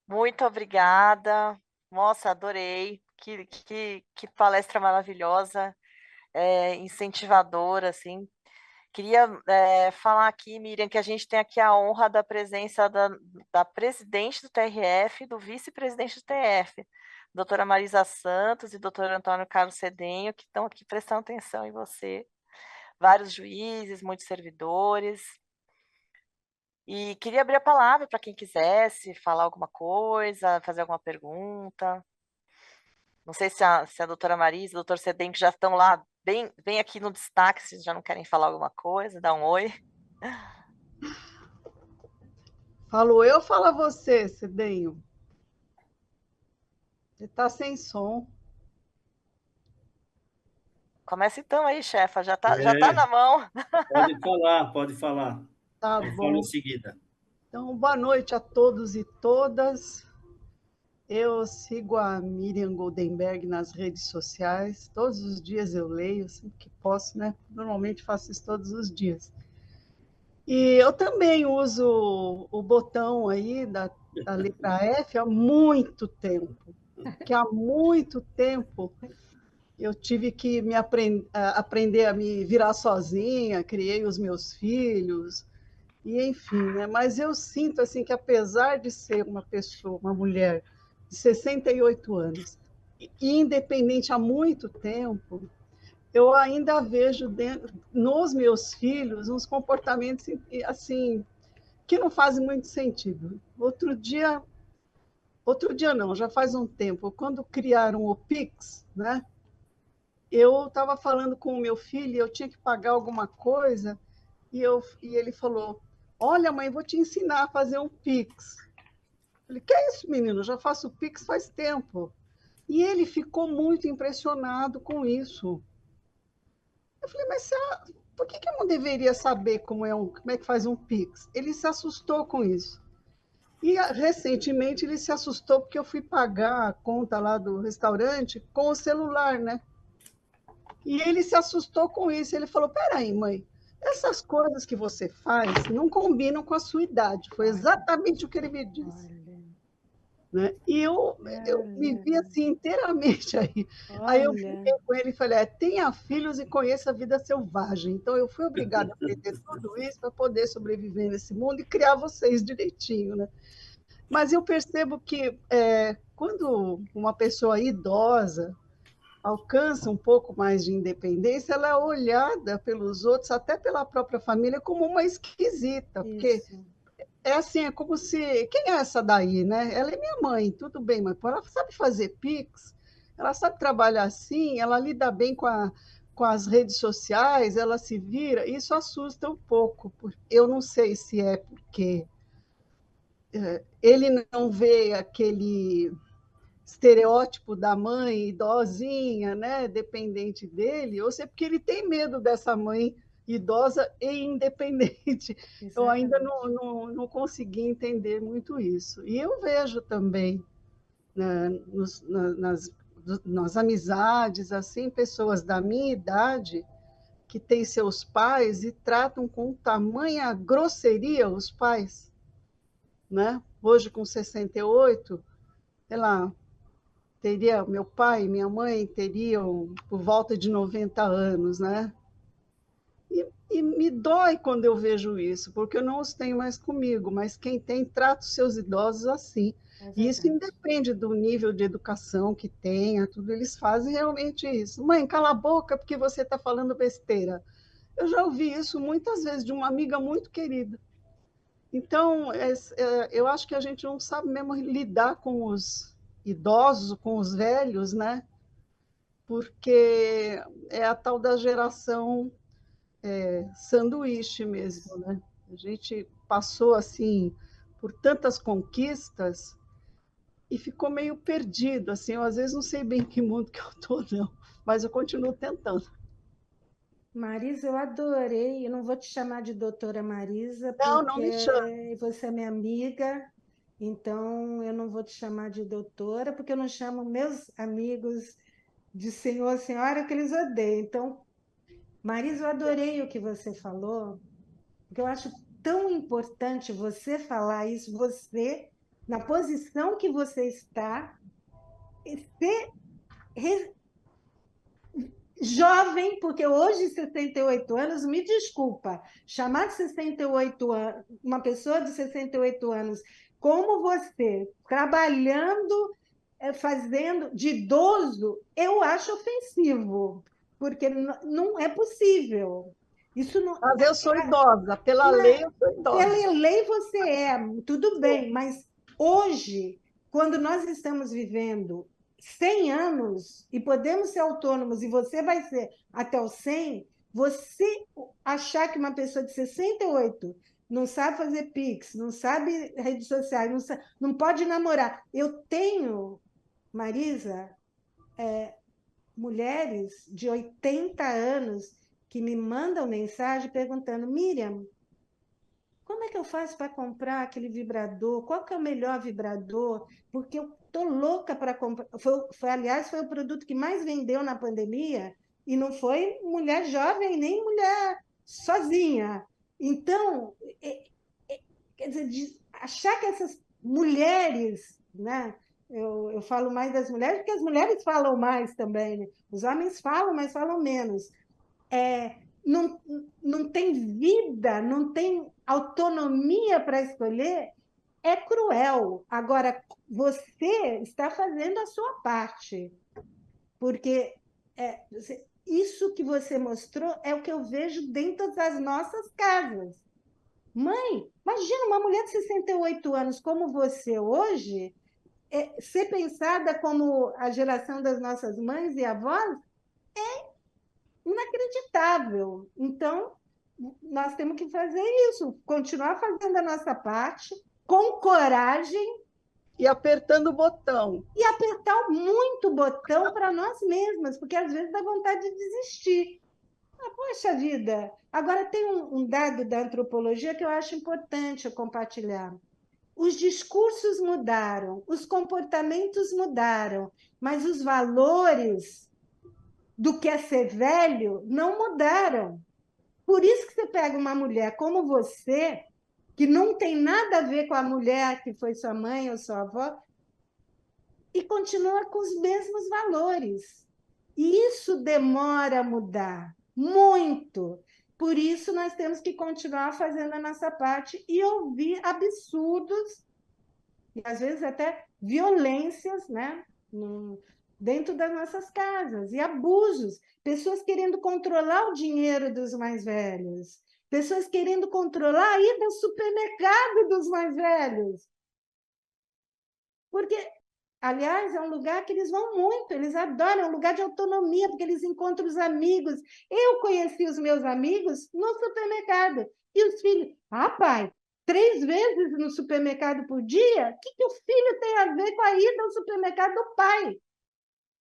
Muito obrigada. Nossa, adorei. Que palestra maravilhosa, incentivadora, assim. Queria falar aqui, Miriam, que a gente tem aqui a honra da presença da presidente do TRF, do vice-presidente do TRF, doutora Marisa Santos e doutor Antônio Carlos Cedenho, que estão aqui prestando atenção em você. Vários juízes, muitos servidores. E queria abrir a palavra para quem quisesse falar alguma coisa, fazer alguma pergunta. Não sei se a doutora Marisa e o doutor Cedenho, que já estão lá, bem aqui no destaque, se já não querem falar alguma coisa, dá um oi. Falo eu, fala você, Cedenho. Você está sem som. Começa então aí, chefa, já tá É, na mão. pode falar, pode falar. Tá Eu falo em bom. seguida. Então, boa noite a todos e todas. Eu sigo a Miriam Goldenberg nas redes sociais. Todos os dias eu leio, sempre que posso, né? Normalmente faço isso todos os dias. E eu também uso o botão aí da letra F há muito tempo. Que há muito tempo eu tive que aprender a me virar sozinha, criei os meus filhos, e enfim, né? Mas eu sinto assim que apesar de ser uma pessoa, uma mulher de 68 anos, e independente há muito tempo, eu ainda vejo nos meus filhos uns comportamentos assim que não fazem muito sentido. Outro dia não, já faz um tempo, quando criaram o Pix, né? Eu estava falando com o meu filho, eu tinha que pagar alguma coisa, e ele falou: Olha, mãe, vou te ensinar a fazer um Pix. Eu falei: Que é isso, menino? Eu já faço Pix faz tempo. E ele ficou muito impressionado com isso. Eu falei: Mas por que eu não deveria saber como é que faz um Pix? Ele se assustou com isso. E recentemente ele se assustou porque eu fui pagar a conta lá do restaurante com o celular, né? E ele se assustou com isso. Ele falou: Peraí, mãe, essas coisas que você faz não combinam com a sua idade. Foi exatamente o que ele me disse. Né? E eu me vi assim inteiramente aí. Aí eu fiquei com ele e falei: tenha filhos e conheça a vida selvagem. Então eu fui obrigada a aprender tudo isso para poder sobreviver nesse mundo e criar vocês direitinho. Né? Mas eu percebo que quando uma pessoa idosa alcança um pouco mais de independência, ela é olhada pelos outros, até pela própria família, como uma esquisita, porque é assim, é como se... Quem é essa daí, né? Ela é minha mãe, tudo bem, mas ela sabe fazer Pix, ela sabe trabalhar assim, ela lida bem com as redes sociais, ela se vira, isso assusta um pouco. Eu não sei se é porque ele não vê aquele estereótipo da mãe idosinha, né, dependente dele, ou se é porque ele tem medo dessa mãe idosa e independente. Exatamente. Eu ainda não consegui entender muito isso. E eu vejo também né, nas amizades, assim, pessoas da minha idade que têm seus pais e tratam com tamanha grosseria os pais, né? Hoje com 68, sei lá, meu pai e minha mãe teriam por volta de 90 anos, né? E me dói quando eu vejo isso, porque eu não os tenho mais comigo, mas quem tem trata os seus idosos assim. É E isso verdade. independe do nível de educação que tenha, tudo, eles fazem realmente isso. Mãe, cala a boca porque você está falando besteira. Eu já ouvi isso muitas vezes de uma amiga muito querida. Então, eu acho que a gente não sabe mesmo lidar com os idosos, com os velhos, né? Porque é a tal da geração sanduíche mesmo, né? A gente passou assim por tantas conquistas e ficou meio perdido, assim, eu às vezes não sei bem em que mundo que eu estou, não, mas eu continuo tentando. Marisa, eu adorei. Eu não vou te chamar de doutora Marisa, Não, não me chame. porque você é minha amiga, então eu não vou te chamar de doutora, porque eu não chamo meus amigos de senhor, senhora, que eles odeiam. Então, Marisa, eu adorei o que você falou, porque eu acho tão importante você falar isso, você, na posição que você está, ser jovem, porque hoje, 68 anos, me desculpa, chamar de 68 anos, uma pessoa de 68 anos como você, trabalhando, fazendo de idoso, eu acho ofensivo, porque não é possível. Isso não, Mas eu sou idosa, pela lei eu sou idosa. pela lei você é, tudo bem, mas hoje, quando nós estamos vivendo 100 anos e podemos ser autônomos e você vai ser até os 100, você achar que uma pessoa de 68 não sabe fazer Pix, não sabe redes sociais, não pode namorar. Eu tenho, Marisa, mulheres de 80 anos que me mandam mensagem perguntando: Miriam, como é que eu faço para comprar aquele vibrador? Qual que é o melhor vibrador? Porque eu tô louca para comprar. Aliás, foi o produto que mais vendeu na pandemia e não foi mulher jovem nem mulher sozinha. Então, quer dizer, achar que essas mulheres, né? Eu falo mais das mulheres porque as mulheres falam mais também, né? Os homens falam, mas falam menos. Não, não tem vida, não tem autonomia para escolher, é cruel. Agora, você está fazendo a sua parte, porque isso que você mostrou é o que eu vejo dentro das nossas casas. Mãe, imagina uma mulher de 68 anos como você hoje, ser pensada como a geração das nossas mães e avós, inacreditável. Então, nós temos que fazer isso, continuar fazendo a nossa parte, com coragem E apertando o botão. e apertar muito o botão para nós mesmas, porque às vezes dá vontade de desistir. Poxa vida! Agora, tem um dado da antropologia que eu acho importante eu compartilhar. Os discursos mudaram, os comportamentos mudaram, mas os valores do que é ser velho não mudaram. Por isso que você pega uma mulher como você, que não tem nada a ver com a mulher que foi sua mãe ou sua avó, e continua com os mesmos valores. E isso demora a mudar, muito. Por isso, nós temos que continuar fazendo a nossa parte e ouvir absurdos, e às vezes até violências, né? Dentro das nossas casas, e abusos, pessoas querendo controlar o dinheiro dos mais velhos, pessoas querendo controlar a ida ao supermercado dos mais velhos, porque, aliás, é um lugar que eles vão muito, eles adoram, é um lugar de autonomia, porque eles encontram os amigos. Eu conheci os meus amigos no supermercado, e os filhos, pai, 3 vezes no supermercado por dia? O que o filho tem a ver com a ida ao supermercado do pai?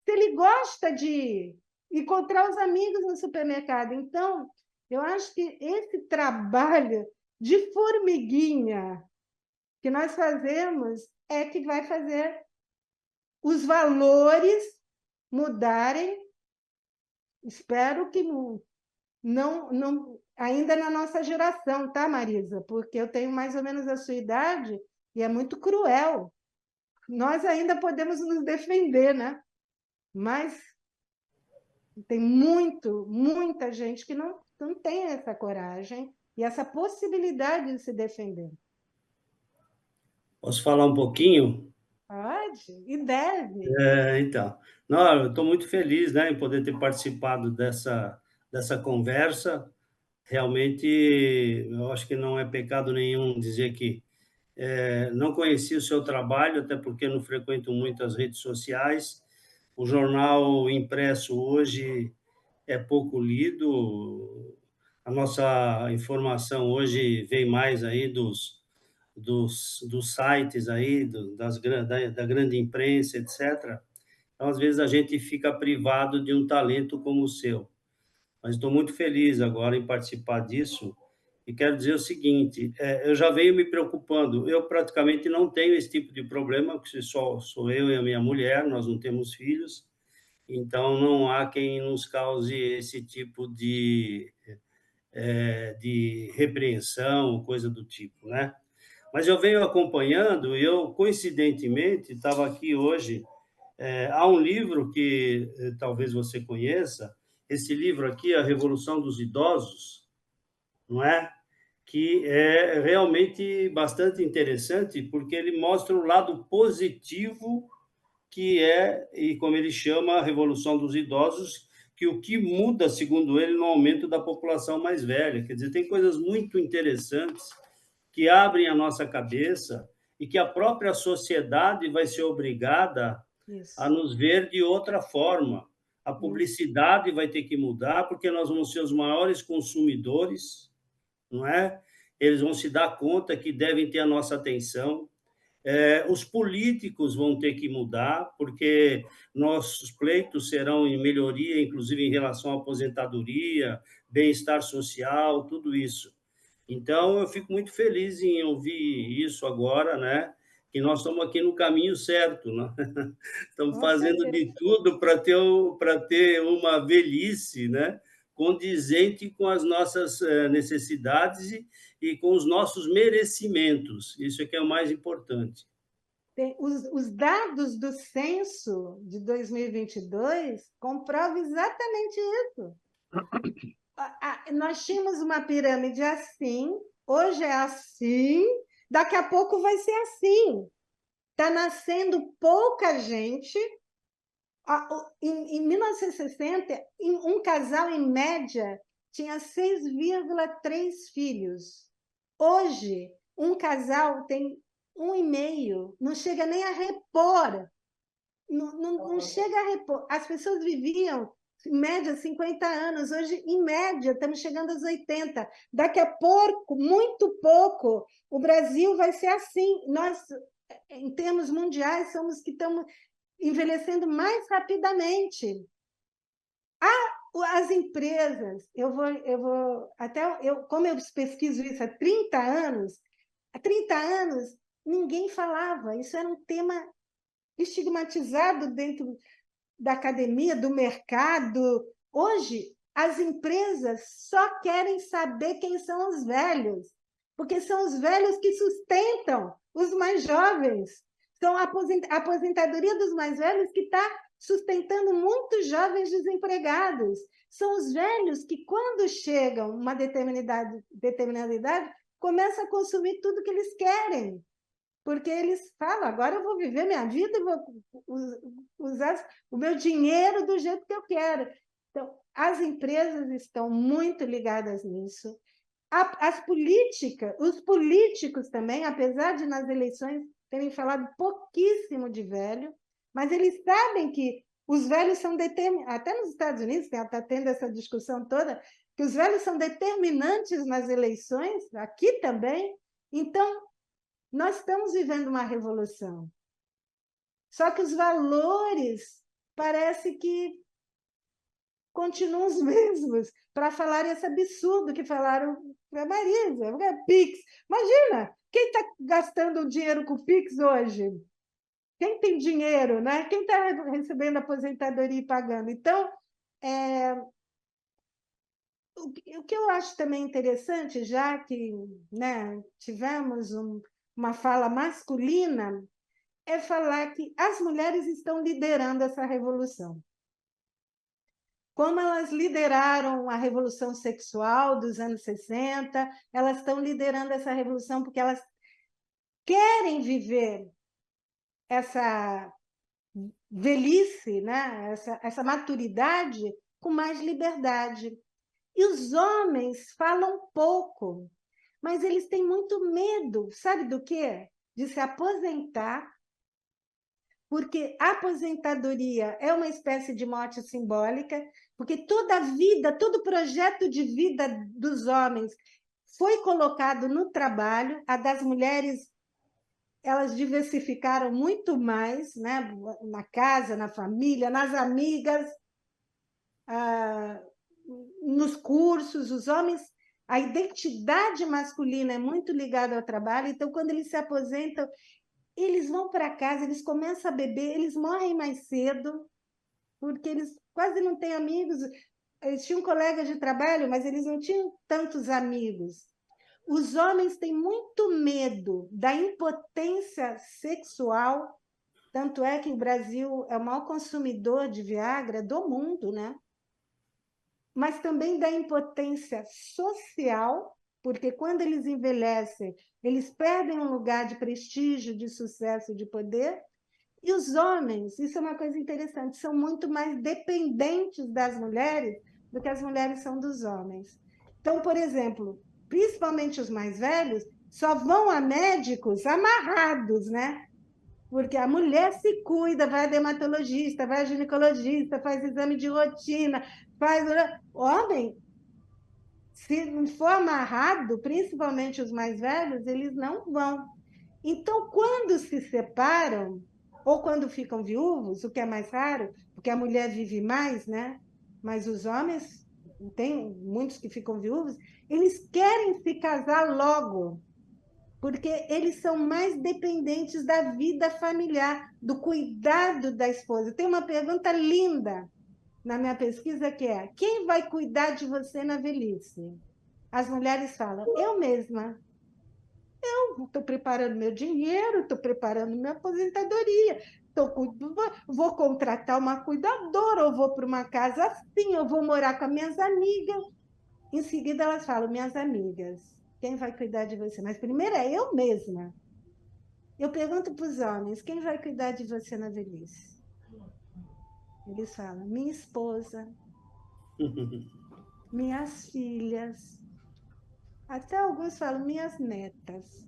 Se ele gosta de encontrar os amigos no supermercado. Então, eu acho que esse trabalho de formiguinha que nós fazemos é que vai fazer os valores mudarem. Espero que não ainda na nossa geração, tá, Marisa? Porque eu tenho mais ou menos a sua idade e é muito cruel nós ainda podemos nos defender, né? Mas tem muita gente que não tem essa coragem e essa possibilidade de se defender. Posso falar um pouquinho? Pode e deve. Então, não, eu estou muito feliz, né, em poder ter participado dessa conversa. Realmente, eu acho que não é pecado nenhum dizer que não conheci o seu trabalho, até porque não frequento muito as redes sociais. O jornal impresso hoje é pouco lido. A nossa informação hoje vem mais aí dos sites aí, da grande imprensa, etc. Então, às vezes, a gente fica privado de um talento como o seu. Mas estou muito feliz agora em participar disso. E quero dizer o seguinte, eu já venho me preocupando, eu praticamente não tenho esse tipo de problema, porque só sou eu e a minha mulher, nós não temos filhos, então não há quem nos cause esse tipo de repreensão, coisa do tipo, né? Mas eu venho acompanhando, e eu, coincidentemente, estava aqui hoje, há um livro que talvez você conheça, esse livro aqui, A Revolução dos Idosos, não é? Que é realmente bastante interessante, porque ele mostra o lado positivo que é, e como ele chama, a Revolução dos Idosos, que o que muda, segundo ele, no aumento da população mais velha. Quer dizer, tem coisas muito interessantes que abrem a nossa cabeça e que a própria sociedade vai ser obrigada a Isso, nos ver de outra forma. A isso. publicidade vai ter que mudar, porque nós vamos ser os maiores consumidores, não é? Eles vão se dar conta que devem ter a nossa atenção. Os políticos vão ter que mudar, porque nossos pleitos serão em melhoria, inclusive em relação à aposentadoria, bem-estar social, tudo isso. Então, eu fico muito feliz em ouvir isso agora, né? Que nós estamos aqui no caminho certo, né? Estamos Com fazendo certeza. de tudo para ter uma velhice, né? Condizente com as nossas necessidades e com os nossos merecimentos. Isso é que é o mais importante. Os dados do censo de 2022 comprovam exatamente isso. Nós tínhamos uma pirâmide assim, hoje é assim, daqui a pouco vai ser assim. Está nascendo pouca gente. Em 1960, um casal, em média, tinha 6,3 filhos. Hoje, um casal tem 1,5, não chega nem a repor. Não chega a repor. As pessoas viviam, em média, 50 anos. Hoje, em média, estamos chegando aos 80. Daqui a pouco, muito pouco, o Brasil vai ser assim. Nós, em termos mundiais, somos que estamos envelhecendo mais rapidamente. As empresas, como eu pesquiso isso há 30 anos, ninguém falava. Isso era um tema estigmatizado dentro da academia, do mercado. Hoje, as empresas só querem saber quem são os velhos, porque são os velhos que sustentam os mais jovens. São a aposentadoria dos mais velhos que está sustentando muitos jovens desempregados. São os velhos que, quando chegam a uma determinada idade, começam a consumir tudo que eles querem, porque eles falam, agora eu vou viver minha vida e vou usar o meu dinheiro do jeito que eu quero. Então, as empresas estão muito ligadas nisso. Os políticos também, apesar de nas eleições terem falado pouquíssimo de velho, mas eles sabem que os velhos são determinantes, até nos Estados Unidos está tendo essa discussão toda, que os velhos são determinantes nas eleições, aqui também. Então, nós estamos vivendo uma revolução. Só que os valores parece que continuam os mesmos, para falar esse absurdo que falaram para a Marisa, Pix. Imagina, quem está gastando dinheiro com Pix hoje? Quem tem dinheiro, né? Quem está recebendo aposentadoria e pagando? Então, o que eu acho também interessante, já que, né, tivemos uma fala masculina, é falar que as mulheres estão liderando essa revolução. Como elas lideraram a revolução sexual dos anos 60, elas estão liderando essa revolução porque elas querem viver essa velhice, né? essa maturidade com mais liberdade. E os homens falam pouco, mas eles têm muito medo, sabe do quê? De se aposentar, porque a aposentadoria é uma espécie de morte simbólica, porque toda a vida, todo o projeto de vida dos homens foi colocado no trabalho, a das mulheres elas diversificaram muito mais, né? Na casa, na família, nas amigas, nos cursos, os homens, a identidade masculina é muito ligada ao trabalho, então quando eles se aposentam, eles vão para casa, eles começam a beber, eles morrem mais cedo, porque eles quase não têm amigos. Eles tinham colegas de trabalho, mas eles não tinham tantos amigos. Os homens têm muito medo da impotência sexual, tanto é que o Brasil é o maior consumidor de Viagra do mundo, né? Mas também da impotência social, porque quando eles envelhecem, eles perdem um lugar de prestígio, de sucesso, de poder. E os homens, isso é uma coisa interessante, são muito mais dependentes das mulheres do que as mulheres são dos homens. Então, por exemplo, principalmente os mais velhos, só vão a médicos amarrados, né? Porque a mulher se cuida, vai a dermatologista, vai a ginecologista, faz exame de rotina, faz... O homem, se não for amarrado, principalmente os mais velhos, eles não vão. Então, quando se separam, ou quando ficam viúvos, o que é mais raro, porque a mulher vive mais, né? Mas os homens, tem muitos que ficam viúvos, eles querem se casar logo, porque eles são mais dependentes da vida familiar, do cuidado da esposa. Tem uma pergunta linda na minha pesquisa que é: quem vai cuidar de você na velhice? As mulheres falam: eu mesma. Estou preparando meu dinheiro, estou preparando minha aposentadoria, vou contratar uma cuidadora, ou vou para uma casa assim, eu vou morar com as minhas amigas. Em seguida, elas falam: minhas amigas, quem vai cuidar de você? Mas primeiro é eu mesma. Eu pergunto para os homens: quem vai cuidar de você na velhice? Eles falam: minha esposa, minhas filhas, até alguns falam: minhas netas.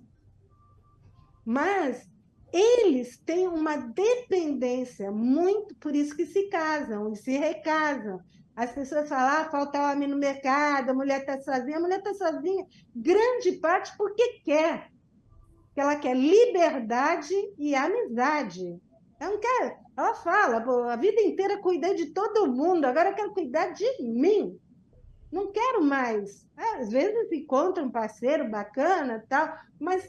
Mas eles têm uma dependência muito, por isso que se casam e se recasam. As pessoas falam: ah, falta homem no mercado, a mulher está sozinha. A mulher está sozinha, grande parte porque quer. Porque ela quer liberdade e amizade. Ela não quer, ela fala: a vida inteira cuidei de todo mundo, agora eu quero cuidar de mim. Não quero mais. Às vezes encontra um parceiro bacana, tal, mas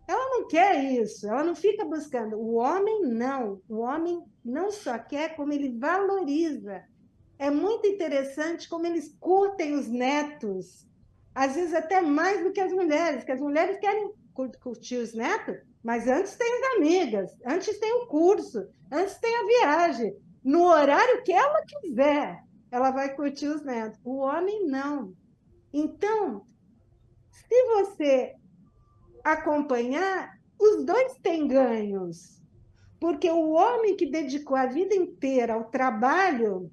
ela não quer isso, ela não fica buscando. O homem não. O homem não só quer, como ele valoriza. É muito interessante como eles curtem os netos, às vezes até mais do que as mulheres querem curtir os netos, mas antes tem as amigas, antes tem o curso, antes tem a viagem. No horário que ela quiser, ela vai curtir os netos. O homem não. Então, se você acompanhar, os dois têm ganhos. Porque o homem que dedicou a vida inteira ao trabalho,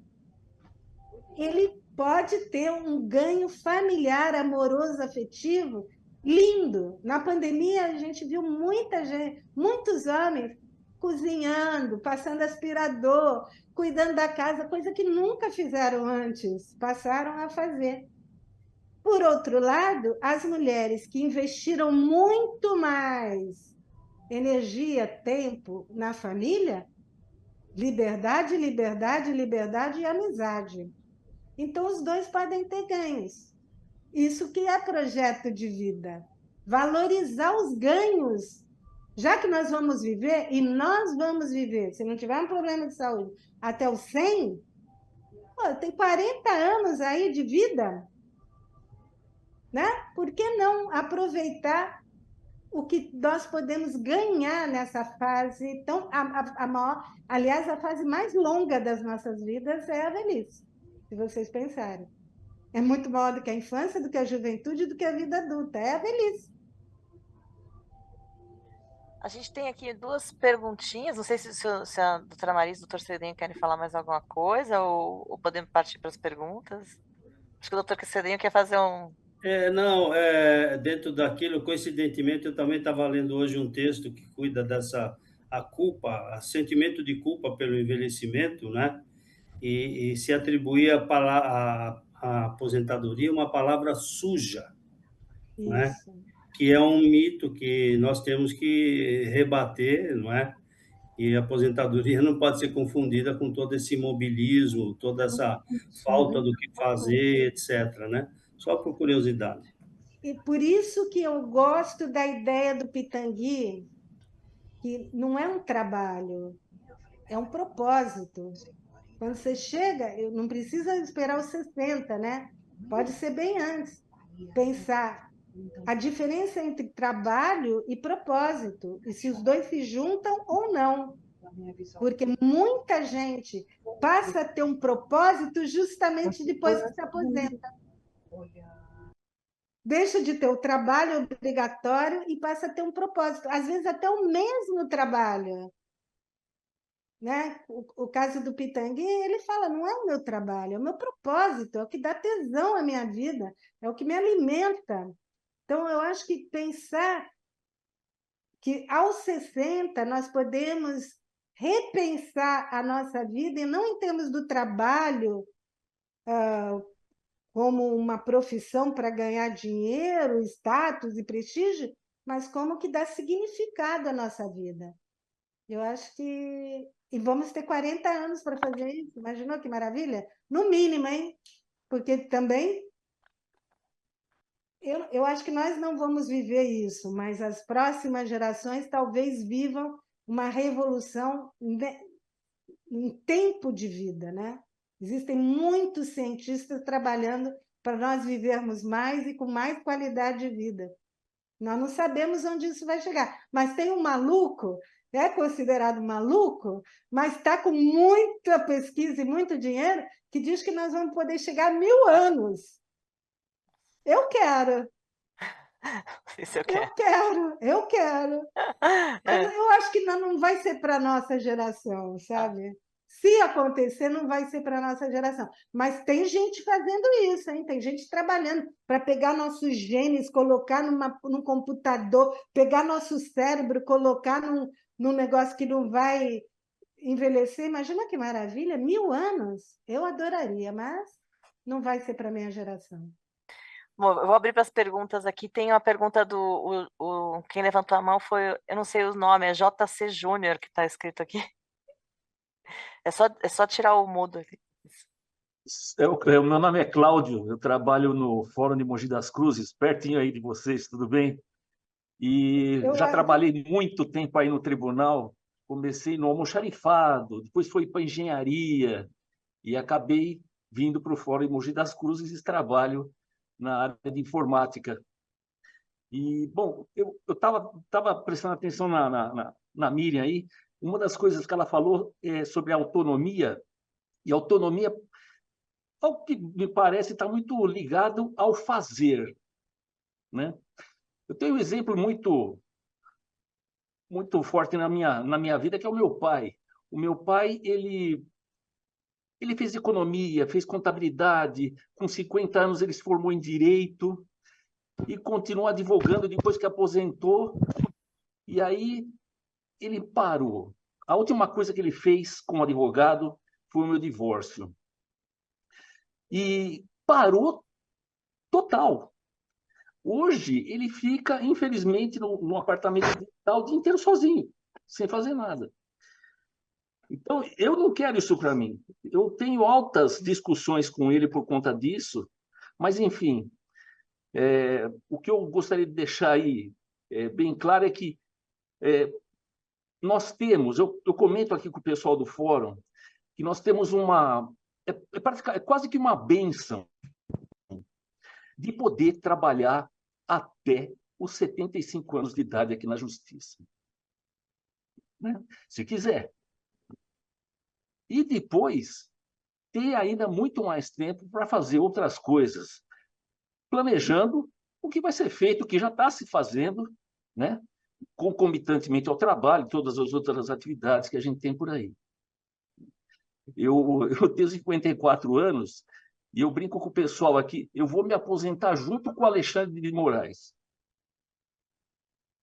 ele pode ter um ganho familiar, amoroso, afetivo, lindo. Na pandemia, a gente viu muita gente, muitos homens cozinhando, passando aspirador, cuidando da casa, coisa que nunca fizeram antes, passaram a fazer. Por outro lado, as mulheres que investiram muito mais energia, tempo na família, liberdade, liberdade, liberdade e amizade. Então, os dois podem ter ganhos. Isso que é projeto de vida. Valorizar os ganhos. Já que nós vamos viver, e nós vamos viver, se não tiver um problema de saúde, até os 100, tem 40 anos aí de vida, né? Por que não aproveitar o que nós podemos ganhar nessa fase tão a maior, aliás, a fase mais longa das nossas vidas é a velhice, se vocês pensarem. É muito maior do que a infância, do que a juventude, do que a vida adulta. É a velhice. A gente tem aqui duas perguntinhas. Não sei se a doutora Marisa e o doutor Cedinho querem falar mais alguma coisa ou podemos partir para as perguntas. Acho que o doutor Cedinho quer fazer um. Não, dentro daquilo, coincidentemente, eu também estava lendo hoje um texto que cuida dessa a culpa, o sentimento de culpa pelo envelhecimento, né? E se atribuía a aposentadoria uma palavra suja, né? Isso. Que é um mito que nós temos que rebater, não é? E a aposentadoria não pode ser confundida com todo esse imobilismo, toda essa falta do que fazer, etc., né? Só por curiosidade. E por isso que eu gosto da ideia do Pitangui, que não é um trabalho, é um propósito. Quando você chega, não precisa esperar os 60, né? Pode ser bem antes. Pensar a diferença entre trabalho e propósito, e se os dois se juntam ou não. Porque muita gente passa a ter um propósito justamente depois que se aposenta. Deixa de ter o trabalho obrigatório e passa a ter um propósito. Às vezes até o mesmo trabalho. Né? O caso do Pitangui, ele fala, não é o meu trabalho, é o meu propósito, é o que dá tesão à minha vida, é o que me alimenta. Então, eu acho que pensar que aos 60 nós podemos repensar a nossa vida, e não em termos do trabalho como uma profissão para ganhar dinheiro, status e prestígio, mas como que dá significado à nossa vida. Eu acho que... E vamos ter 40 anos para fazer isso. Imaginou que maravilha? No mínimo, hein? Porque também eu acho que nós não vamos viver isso, mas as próximas gerações talvez vivam uma revolução em tempo de vida, né? Existem muitos cientistas trabalhando para nós vivermos mais e com mais qualidade de vida. Nós não sabemos onde isso vai chegar, mas tem um maluco, é considerado maluco, mas está com muita pesquisa e muito dinheiro, que diz que nós vamos poder chegar a 1000 anos. Eu quero. Isso eu quero. Eu quero. Mas eu acho que não vai ser para a nossa geração, sabe? Se acontecer, não vai ser para a nossa geração. Mas tem gente fazendo isso, hein? Tem gente trabalhando para pegar nossos genes, colocar num computador, pegar nosso cérebro, colocar num negócio que não vai envelhecer. Imagina que maravilha, 1000 anos. Eu adoraria, mas não vai ser para a minha geração. Bom, eu vou abrir para as perguntas aqui. Tem uma pergunta quem levantou a mão foi, eu não sei o nome, é JC Júnior que está escrito aqui. É só tirar o mudo aqui. O meu nome é Cláudio, eu trabalho no Fórum de Mogi das Cruzes, pertinho aí de vocês, tudo bem? E já trabalhei muito tempo aí no tribunal, comecei no almoxarifado, depois fui para engenharia e acabei vindo para o Fórum de Mogi das Cruzes e trabalho na área de informática. E, bom, eu estava prestando atenção na Miriam aí, uma das coisas que ela falou é sobre autonomia, e autonomia, ao que me parece, está muito ligado ao fazer, né? Eu tenho um exemplo muito forte na minha vida, que é o meu pai. O meu pai, ele fez economia, fez contabilidade, com 50 anos ele se formou em direito e continuou advogando depois que aposentou, e aí ele parou. A última coisa que ele fez como advogado foi o meu divórcio. E parou total. Hoje, ele fica, infelizmente, no apartamento o dia inteiro sozinho, sem fazer nada. Então, eu não quero isso para mim. Eu tenho altas discussões com ele por conta disso, mas, enfim, o que eu gostaria de deixar aí bem claro é que nós temos, eu comento aqui com o pessoal do fórum, que nós temos é quase que uma bênção de poder trabalhar até os 75 anos de idade aqui na Justiça. Né? Se quiser. E depois, ter ainda muito mais tempo para fazer outras coisas, planejando o que vai ser feito, o que já está se fazendo, né? Concomitantemente ao trabalho, todas as outras atividades que a gente tem por aí. Eu tenho 54 anos e eu brinco com o pessoal aqui, eu vou me aposentar junto com o Alexandre de Moraes.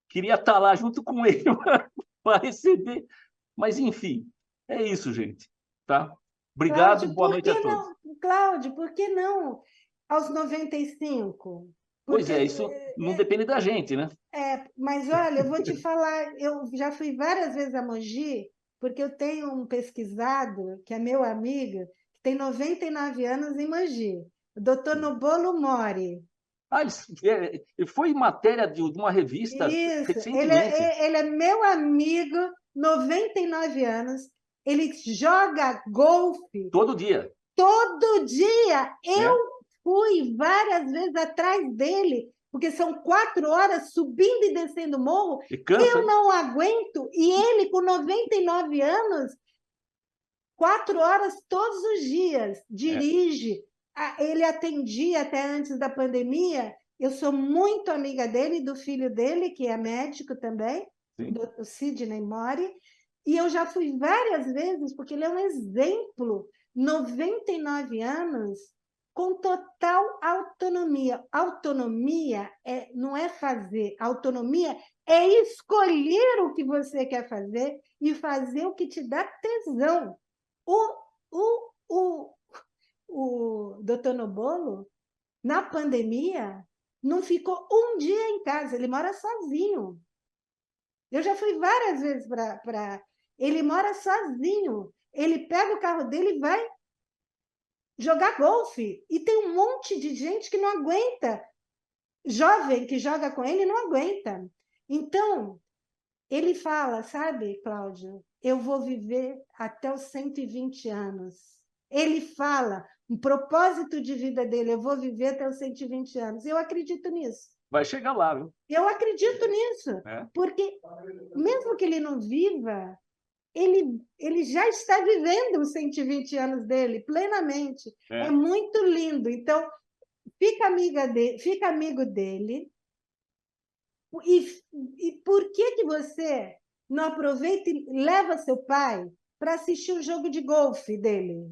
Queria estar lá junto com ele para receber, mas enfim, é isso, gente. Tá? Obrigado, Cláudio, boa noite a todos. Cláudio, por que não aos 95? Pois Porque, é, isso não depende da gente, né? mas olha, eu vou te falar, eu já fui várias vezes a Mogi, porque eu tenho um pesquisado, que é meu amigo, que tem 99 anos em Mogi, o doutor Nobolo Mori. Ah, foi matéria de uma revista Isso, recentemente. ele é meu amigo, 99 anos, ele joga golfe Todo dia. todo dia. Eu É. fui várias vezes atrás dele, porque são 4 horas subindo e descendo o morro. E cansa, Eu não aguento. E ele, com 99 anos, 4 horas todos os dias, dirige. Ele atendia até antes da pandemia. Eu sou muito amiga dele e do filho dele, que é médico também, o Sidney Mori. E eu já fui várias vezes, porque ele é um exemplo. 99 anos, com total autonomia. Autonomia não é fazer, autonomia é escolher o que você quer fazer e fazer o que te dá tesão. O doutor Nobolo, na pandemia, não ficou um dia em casa, ele mora sozinho. Eu já fui várias vezes para... Ele mora sozinho. Ele pega o carro dele e vai jogar golfe. E tem um monte de gente que não aguenta. Jovem que joga com ele não aguenta. Então, ele fala, sabe, Cláudio, eu vou viver até os 120 anos. Ele fala, um propósito de vida dele, eu vou viver até os 120 anos. Eu acredito nisso. Vai chegar lá, viu? Eu acredito nisso. Porque, mesmo que ele não viva, ele já está vivendo os 120 anos dele plenamente. É muito lindo. Então, fica amigo dele. E por que você não aproveita e leva seu pai para assistir o jogo de golfe dele?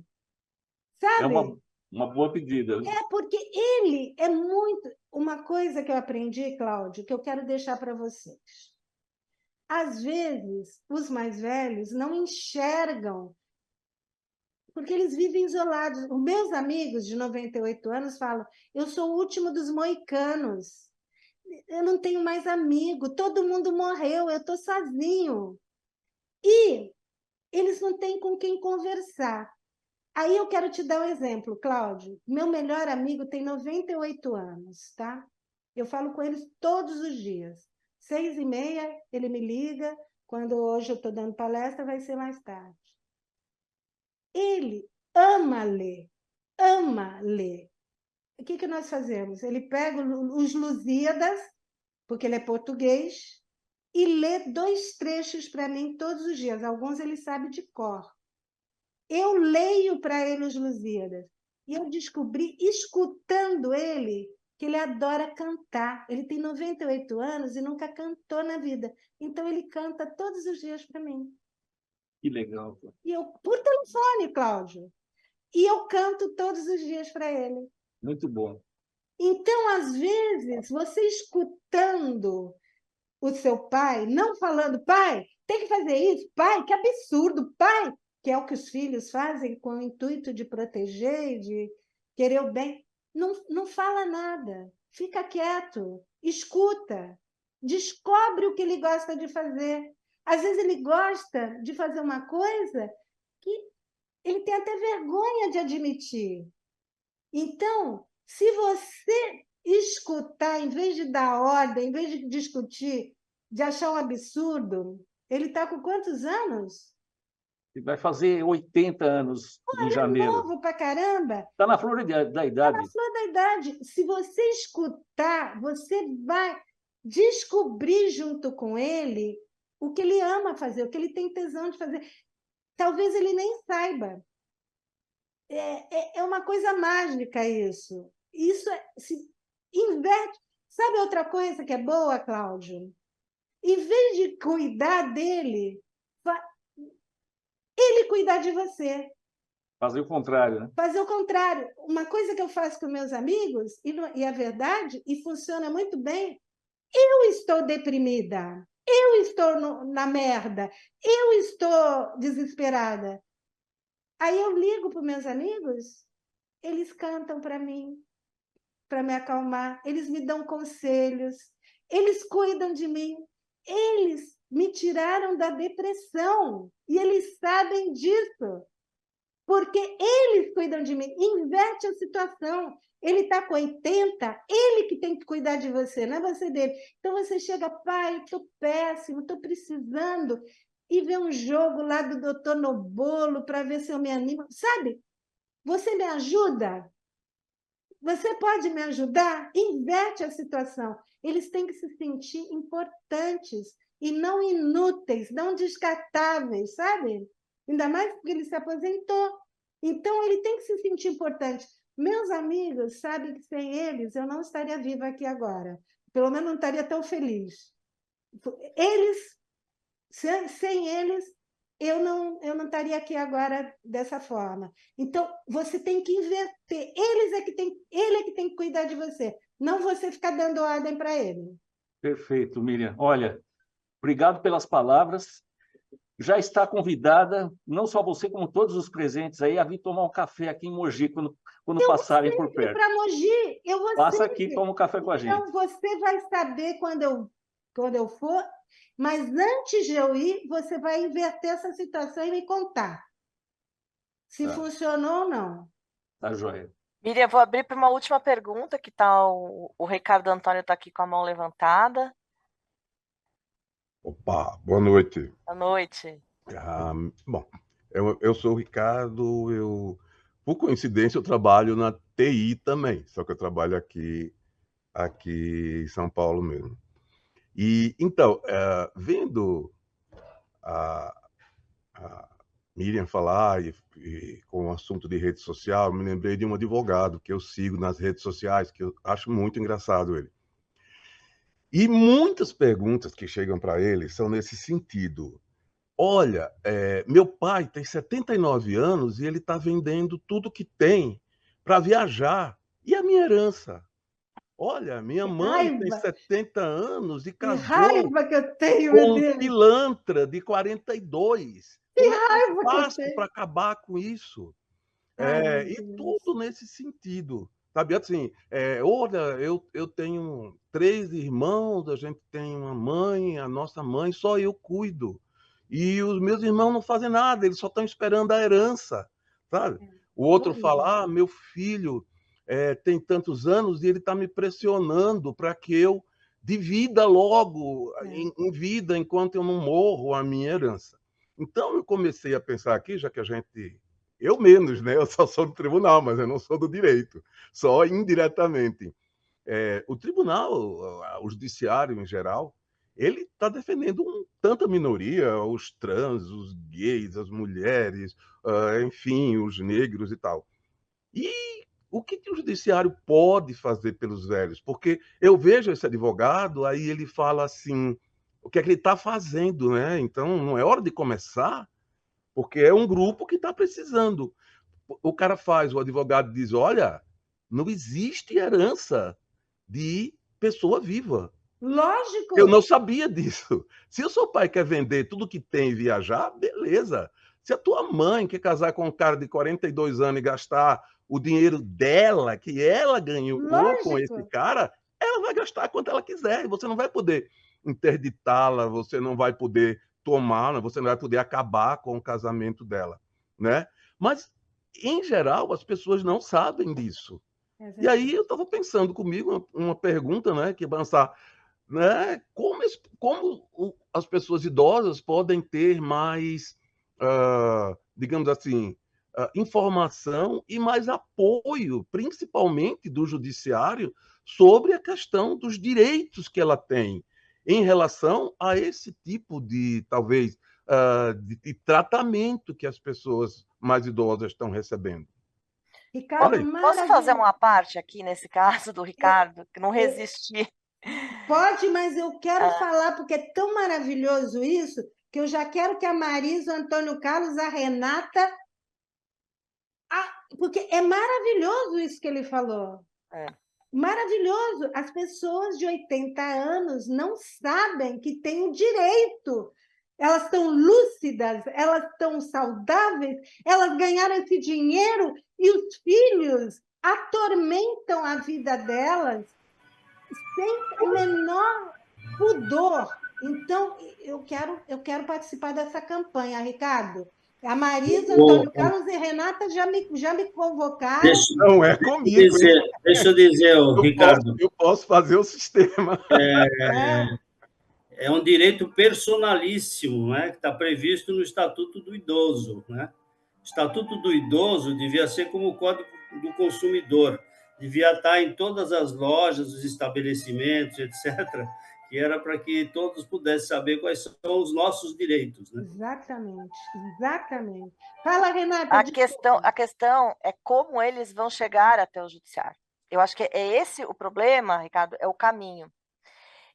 Sabe? É uma boa pedida. Porque ele é muito... Uma coisa que eu aprendi, Cláudio, que eu quero deixar para vocês. Às vezes, os mais velhos não enxergam, porque eles vivem isolados. Os meus amigos de 98 anos falam, eu sou o último dos moicanos. Eu não tenho mais amigo, todo mundo morreu, eu estou sozinho. E eles não têm com quem conversar. Aí eu quero te dar um exemplo, Cláudio. Meu melhor amigo tem 98 anos, tá? Eu falo com eles todos os dias. 6h30, ele me liga. Quando hoje eu estou dando palestra, vai ser mais tarde. Ele ama ler, ama ler. O que nós fazemos? Ele pega os Lusíadas, porque ele é português, e lê 2 trechos para mim todos os dias. Alguns ele sabe de cor. Eu leio para ele os Lusíadas. E eu descobri, escutando ele, que ele adora cantar. Ele tem 98 anos e nunca cantou na vida. Então, ele canta todos os dias para mim. Que legal. E eu, por telefone, Cláudio. E eu canto todos os dias para ele. Muito bom. Então, às vezes, você escutando o seu pai, não falando, pai, tem que fazer isso, pai, que absurdo, pai, que é o que os filhos fazem com o intuito de proteger e de querer o bem, não fala nada, fica quieto, escuta, descobre o que ele gosta de fazer. Às vezes ele gosta de fazer uma coisa que ele tem até vergonha de admitir. Então, se você escutar, em vez de dar ordem, em vez de discutir, de achar um absurdo, ele está com quantos anos? Ele vai fazer 80 anos em janeiro. Ele é novo pra caramba. Está na flor da idade. Está na flor da idade. Se você escutar, você descobrir junto com ele o que ele ama fazer, o que ele tem tesão de fazer. Talvez ele nem saiba. É uma coisa mágica isso. Isso se inverte. Sabe outra coisa que é boa, Cláudio? Em vez de cuidar dele, ele cuidar de você. Fazer o contrário, né? Fazer o contrário. Uma coisa que eu faço com meus amigos, e é verdade, e funciona muito bem, eu estou deprimida, eu estou na merda, eu estou desesperada. Aí eu ligo para os meus amigos, eles cantam para mim, para me acalmar, eles me dão conselhos, eles cuidam de mim, eles me tiraram da depressão e eles sabem disso, porque eles cuidam de mim. Inverte a situação. Ele está com 80, ele que tem que cuidar de você, não é você dele. Então você chega, pai, estou péssimo, estou precisando, e vê um jogo lá do Doutor Nobolo para ver se eu me animo. Sabe? Você me ajuda? Você pode me ajudar? Inverte a situação. Eles têm que se sentir importantes e não inúteis, não descartáveis, sabe? Ainda mais porque ele se aposentou. Então, ele tem que se sentir importante. Meus amigos sabem que sem eles eu não estaria viva aqui agora. Pelo menos não estaria tão feliz. Eles, sem eles, eu não estaria aqui agora dessa forma. Então, você tem que inverter. Ele é que tem que cuidar de você, não você ficar dando ordem para ele. Perfeito, Miriam. Olha, obrigado pelas palavras. Já está convidada, não só você, como todos os presentes aí, a vir tomar um café aqui em Mogi, quando passarem por perto. Para Mogi, eu vou Passa sempre. aqui e toma um café com a gente. Então, você vai saber quando eu for, mas antes de eu ir, você vai inverter essa situação e me contar se funcionou ou não. Tá joia. Miriam, vou abrir para uma última pergunta, que tá o Ricardo Antônio está aqui com a mão levantada. Opa, boa noite. Boa noite. Bom, eu sou o Ricardo, por coincidência, eu trabalho na TI também, só que eu trabalho aqui em São Paulo mesmo. E, então, vendo a Miriam falar e com o assunto de rede social, me lembrei de um advogado que eu sigo nas redes sociais, que eu acho muito engraçado ele. E muitas perguntas que chegam para ele são nesse sentido. Olha, meu pai tem 79 anos e ele está vendendo tudo que tem para viajar. E a minha herança? Olha, minha mãe tem 70 anos e casou raiva que eu tenho, com um pilantra de 42. Como é que eu faço para acabar com isso? E tudo nesse sentido. Sabe, assim, olha, eu tenho 3 irmãos, a gente tem uma mãe, a nossa mãe, só eu cuido. E os meus irmãos não fazem nada, eles só estão esperando a herança, sabe? O outro fala, meu filho tem tantos anos e ele está me pressionando para que eu divida logo em vida, enquanto eu não morro, a minha herança. Então, eu comecei a pensar aqui, já que a gente... Eu menos, né? Eu só sou do tribunal, mas eu não sou do direito, só indiretamente. O tribunal, o judiciário em geral, ele está defendendo tanta minoria, os trans, os gays, as mulheres, enfim, os negros e tal. E o que o judiciário pode fazer pelos velhos? Porque eu vejo esse advogado, aí ele fala assim, o que é que ele está fazendo, né? Então, não é hora de começar, porque é um grupo que está precisando. O cara faz, o advogado diz, olha, não existe herança de pessoa viva. Lógico. Eu não sabia disso. Se o seu pai quer vender tudo que tem e viajar, beleza. Se a tua mãe quer casar com um cara de 42 anos e gastar o dinheiro dela, que ela ganhou com esse cara, ela vai gastar quanto ela quiser. E você não vai poder interditá-la, você não vai poder tomar, você não vai poder acabar com o casamento dela, né? Mas, em geral, as pessoas não sabem disso. E aí eu estava pensando comigo uma pergunta, né, que pensar, né, como as pessoas idosas podem ter mais, digamos assim, informação e mais apoio, principalmente do judiciário, sobre a questão dos direitos que ela tem em relação a esse tipo de, talvez, de tratamento que as pessoas mais idosas estão recebendo. Ricardo, Posso fazer maravilhoso. uma parte aqui nesse caso do Ricardo, que não resisti? Pode, mas eu quero falar, porque é tão maravilhoso isso, que eu já quero que a Marisa, o Antônio Carlos, a Renata... porque é maravilhoso isso que ele falou. Maravilhoso. As pessoas de 80 anos não sabem que têm o direito. Elas estão lúcidas, elas estão saudáveis, elas ganharam esse dinheiro e os filhos atormentam a vida delas sem o menor pudor. Então, eu quero participar dessa campanha, Ricardo. A Marisa, Antônio Carlos e Renata já me convocaram. Não é comigo. Deixa eu dizer, Ricardo. Eu posso fazer o sistema. É um direito personalíssimo, né, que está previsto no Estatuto do Idoso. Né? O Estatuto do Idoso devia ser como o Código do Consumidor, devia estar em todas as lojas, os estabelecimentos, etc., que era para que todos pudessem saber quais são os nossos direitos. Né? Exatamente. Fala, Renata. A questão é como eles vão chegar até o judiciário. Eu acho que é esse o problema, Ricardo, é o caminho.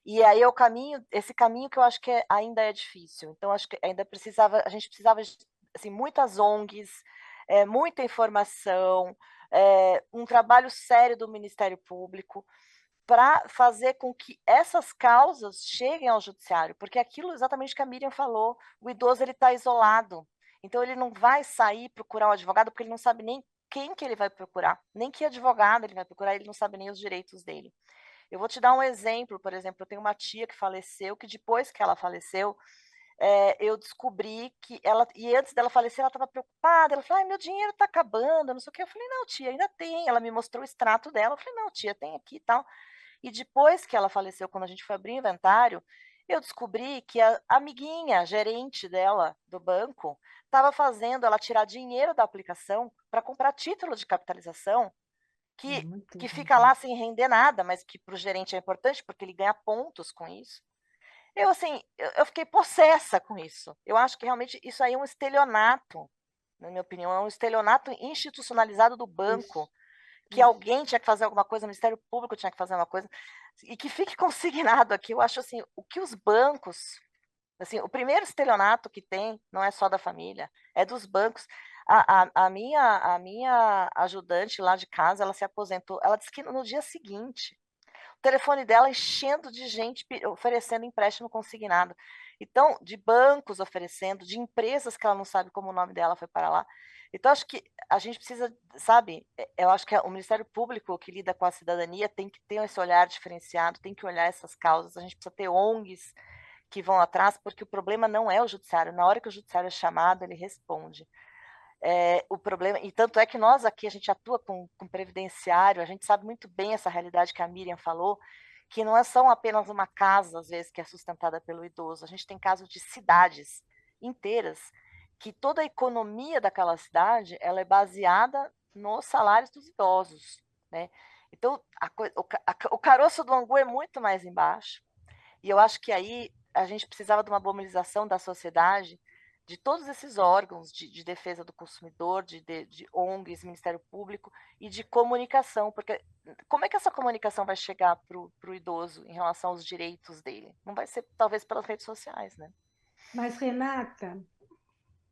E aí é o caminho, esse caminho que eu acho que ainda é difícil. Então, acho que a gente precisava de assim, muitas ONGs, muita informação, um trabalho sério do Ministério Público para fazer com que essas causas cheguem ao judiciário, porque aquilo exatamente que a Miriam falou, o idoso ele está isolado, então ele não vai sair procurar um advogado porque ele não sabe nem quem que ele vai procurar, nem que advogado ele vai procurar, ele não sabe nem os direitos dele. Eu vou te dar um exemplo, por exemplo, eu tenho uma tia que faleceu, que depois que ela faleceu, eu descobri que ela, e antes dela falecer, ela estava preocupada, ela falou, meu dinheiro está acabando, não sei o que, eu falei, não, tia, ainda tem, ela me mostrou o extrato dela, eu falei, não, tia, tem aqui e tal, e depois que ela faleceu, quando a gente foi abrir o inventário, eu descobri que a amiguinha, a gerente dela, do banco, estava fazendo ela tirar dinheiro da aplicação para comprar título de capitalização, que fica lá sem render nada, mas que para o gerente é importante, porque ele ganha pontos com isso. Eu fiquei possessa com isso. Eu acho que realmente isso aí é um estelionato, na minha opinião, é um estelionato institucionalizado do banco, que alguém tinha que fazer alguma coisa, o Ministério Público tinha que fazer uma coisa, e que fique consignado aqui. Eu acho assim, o que os bancos, assim, o primeiro estelionato que tem não é só da família, é dos bancos. A minha ajudante lá de casa, ela se aposentou, ela disse que no dia seguinte, o telefone dela enchendo de gente oferecendo empréstimo consignado. Então, de bancos oferecendo, de empresas que ela não sabe como o nome dela foi para lá. Então, acho que a gente precisa, sabe, eu acho que o Ministério Público que lida com a cidadania tem que ter esse olhar diferenciado, tem que olhar essas causas, a gente precisa ter ONGs que vão atrás, porque o problema não é o judiciário, na hora que o judiciário é chamado, ele responde. O problema, e tanto é que nós aqui, a gente atua com previdenciário, a gente sabe muito bem essa realidade que a Miriam falou, que não é só apenas uma casa, às vezes, que é sustentada pelo idoso, a gente tem casos de cidades inteiras, que toda a economia daquela cidade, ela é baseada nos salários dos idosos, né? Então, o caroço do angu é muito mais embaixo, e eu acho que aí a gente precisava de uma mobilização da sociedade, de todos esses órgãos de defesa do consumidor, de ONGs, Ministério Público e de comunicação, porque como é que essa comunicação vai chegar para o idoso em relação aos direitos dele? Não vai ser, talvez, pelas redes sociais, né? Mas, Renata,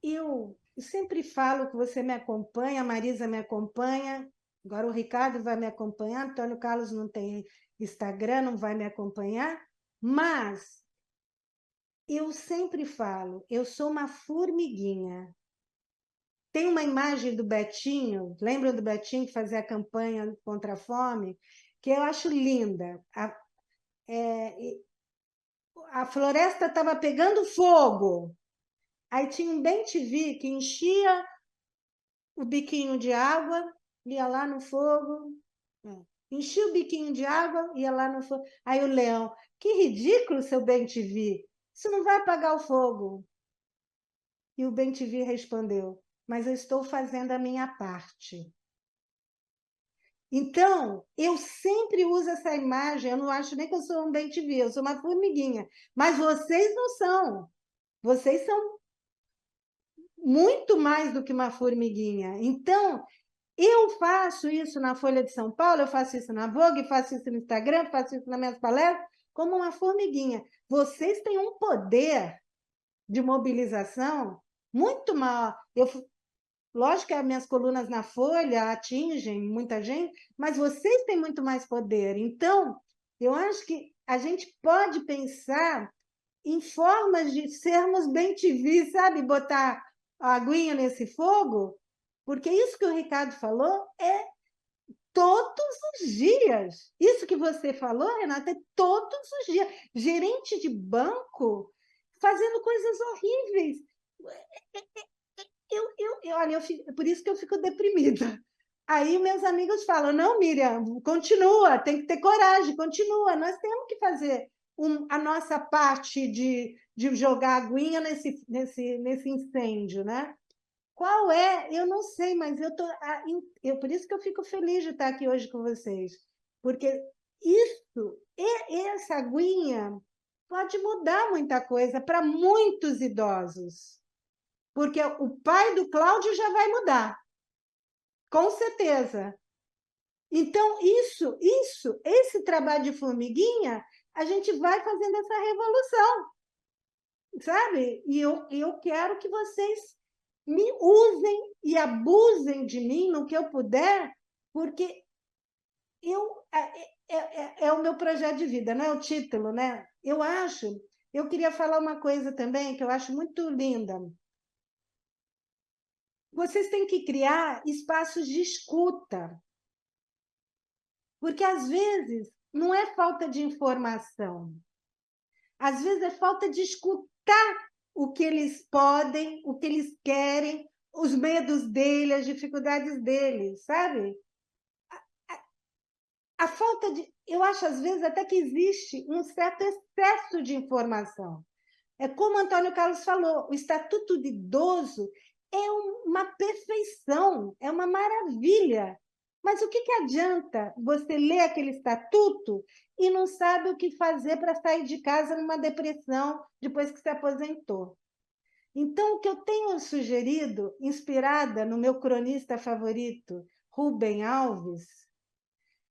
eu sempre falo que você me acompanha, a Marisa me acompanha, agora o Ricardo vai me acompanhar, Antônio Carlos não tem Instagram, não vai me acompanhar, mas eu sempre falo, eu sou uma formiguinha. Tem uma imagem do Betinho, lembra do Betinho que fazia a campanha contra a fome? Que eu acho linda. A floresta estava pegando fogo. Aí tinha um bem-te-vi que enchia o biquinho de água, ia lá no fogo. Enchia o biquinho de água, ia lá no fogo. Aí o leão, que ridículo, seu bem-te-vi. Isso não vai apagar o fogo. E o bem-te-vi respondeu, mas eu estou fazendo a minha parte. Então, eu sempre uso essa imagem, eu não acho nem que eu sou um bem-te-vi, eu sou uma formiguinha, mas vocês não são. Vocês são muito mais do que uma formiguinha. Então, eu faço isso na Folha de São Paulo, eu faço isso na Vogue, faço isso no Instagram, faço isso nas minhas palestras, como uma formiguinha. Vocês têm um poder de mobilização muito maior. Lógico que as minhas colunas na Folha atingem muita gente, mas vocês têm muito mais poder. Então, eu acho que a gente pode pensar em formas de sermos bem-te-vi, sabe? Botar a aguinha nesse fogo, porque isso que o Ricardo falou é todos os dias. Isso que você falou, Renata, é todos os dias. Gerente de banco fazendo coisas horríveis. Olha, por isso que eu fico deprimida. Aí meus amigos falam, não, Miriam, continua, tem que ter coragem, continua. Nós temos que fazer a nossa parte de jogar aguinha nesse incêndio, né? Qual é? Eu não sei, mas por isso que eu fico feliz de estar aqui hoje com vocês. Porque essa aguinha pode mudar muita coisa para muitos idosos. Porque o pai do Cláudio já vai mudar, com certeza. Então, esse trabalho de formiguinha, a gente vai fazendo essa revolução, sabe? E eu quero que vocês me usem e abusem de mim no que eu puder, porque é o meu projeto de vida, não é o título, né? Eu queria falar uma coisa também que eu acho muito linda. Vocês têm que criar espaços de escuta, porque às vezes não é falta de informação, às vezes é falta de escutar o que eles podem, o que eles querem, os medos deles, as dificuldades deles, sabe? A falta de... Eu acho, às vezes, até que existe um certo excesso de informação. É como o Antônio Carlos falou, o Estatuto de Idoso é uma perfeição, é uma maravilha. Mas o que adianta você ler aquele estatuto e não sabe o que fazer para sair de casa numa depressão depois que se aposentou? Então, o que eu tenho sugerido, inspirada no meu cronista favorito, Rubem Alves,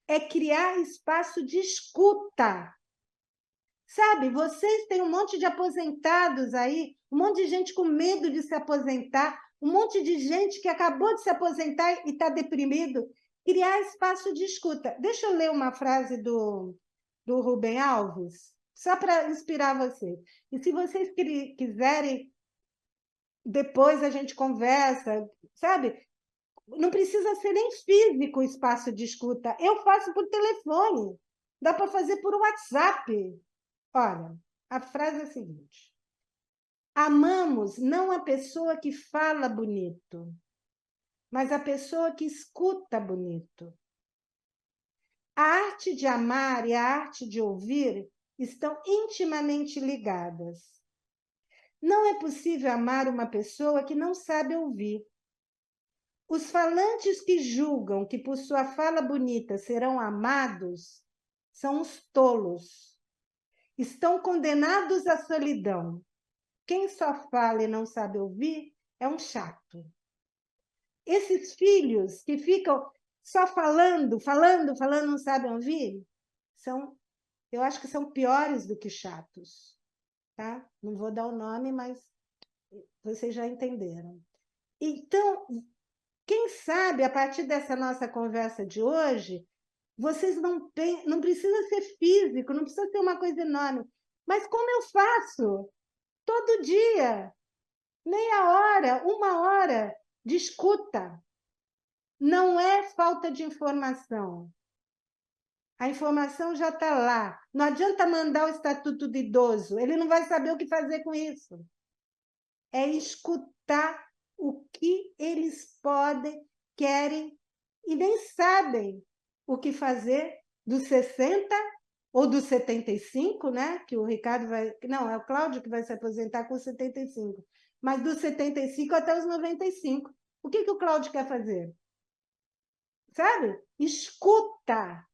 é criar espaço de escuta. Sabe, vocês têm um monte de aposentados aí, um monte de gente com medo de se aposentar, um monte de gente que acabou de se aposentar e está deprimido. Criar espaço de escuta. Deixa eu ler uma frase do Rubem Alves, só para inspirar vocês. E se vocês quiserem, depois a gente conversa, sabe? Não precisa ser nem físico o espaço de escuta. Eu faço por telefone. Dá para fazer por WhatsApp. Olha, a frase é a seguinte: amamos não a pessoa que fala bonito, mas a pessoa que escuta bonito. A arte de amar e a arte de ouvir estão intimamente ligadas. Não é possível amar uma pessoa que não sabe ouvir. Os falantes que julgam que por sua fala bonita serão amados são os tolos. Estão condenados à solidão. Quem só fala e não sabe ouvir é um chato. Esses filhos que ficam só falando, não sabem ouvir, eu acho que são piores do que chatos. Tá? Não vou dar o nome, mas vocês já entenderam. Então, quem sabe, a partir dessa nossa conversa de hoje, vocês não precisa ser físico, não precisa ser uma coisa enorme. Mas como eu faço? Todo dia, meia hora, uma hora de escuta. Não é falta de informação. A informação já está lá. Não adianta mandar o Estatuto do Idoso, ele não vai saber o que fazer com isso. É escutar o que eles podem, querem e nem sabem o que fazer dos 60 ou dos 75, né? Que o Ricardo vai... Não, é o Cláudio que vai se aposentar com 75. Mas dos 75 até os 95. O que o Cláudio quer fazer? sabe? Escuta.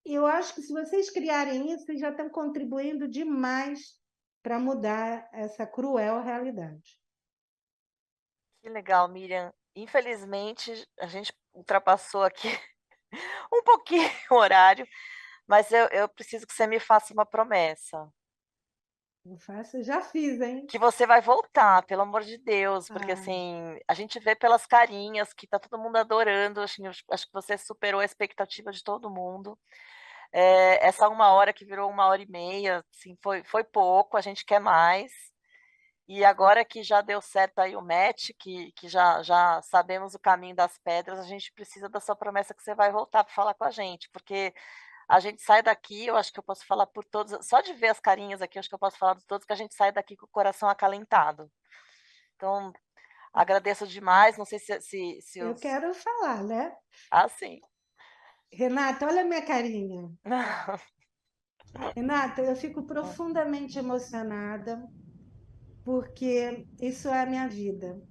Eu acho que se vocês criarem isso, vocês já estão contribuindo demais para mudar essa cruel realidade. Que legal, Miriam. Infelizmente, a gente ultrapassou aqui um pouquinho o horário, mas eu preciso que você me faça uma promessa. Eu faço, já fiz, hein? Que você vai voltar, pelo amor de Deus, porque Ah. assim, a gente vê pelas carinhas que tá todo mundo adorando, acho que você superou a expectativa de todo mundo. Essa 1 hora que virou 1 hora e meia, assim, foi pouco, a gente quer mais. E agora que já deu certo aí o match, que já sabemos o caminho das pedras, a gente precisa da sua promessa que você vai voltar para falar com a gente, porque a gente sai daqui, eu acho que eu posso falar por todos, só de ver as carinhas aqui, eu acho que eu posso falar de todos, que a gente sai daqui com o coração acalentado. Então, agradeço demais, não sei se Eu os... quero falar, né? Ah, sim. Renata, olha a minha carinha. Renata, eu fico profundamente emocionada, porque isso é a minha vida.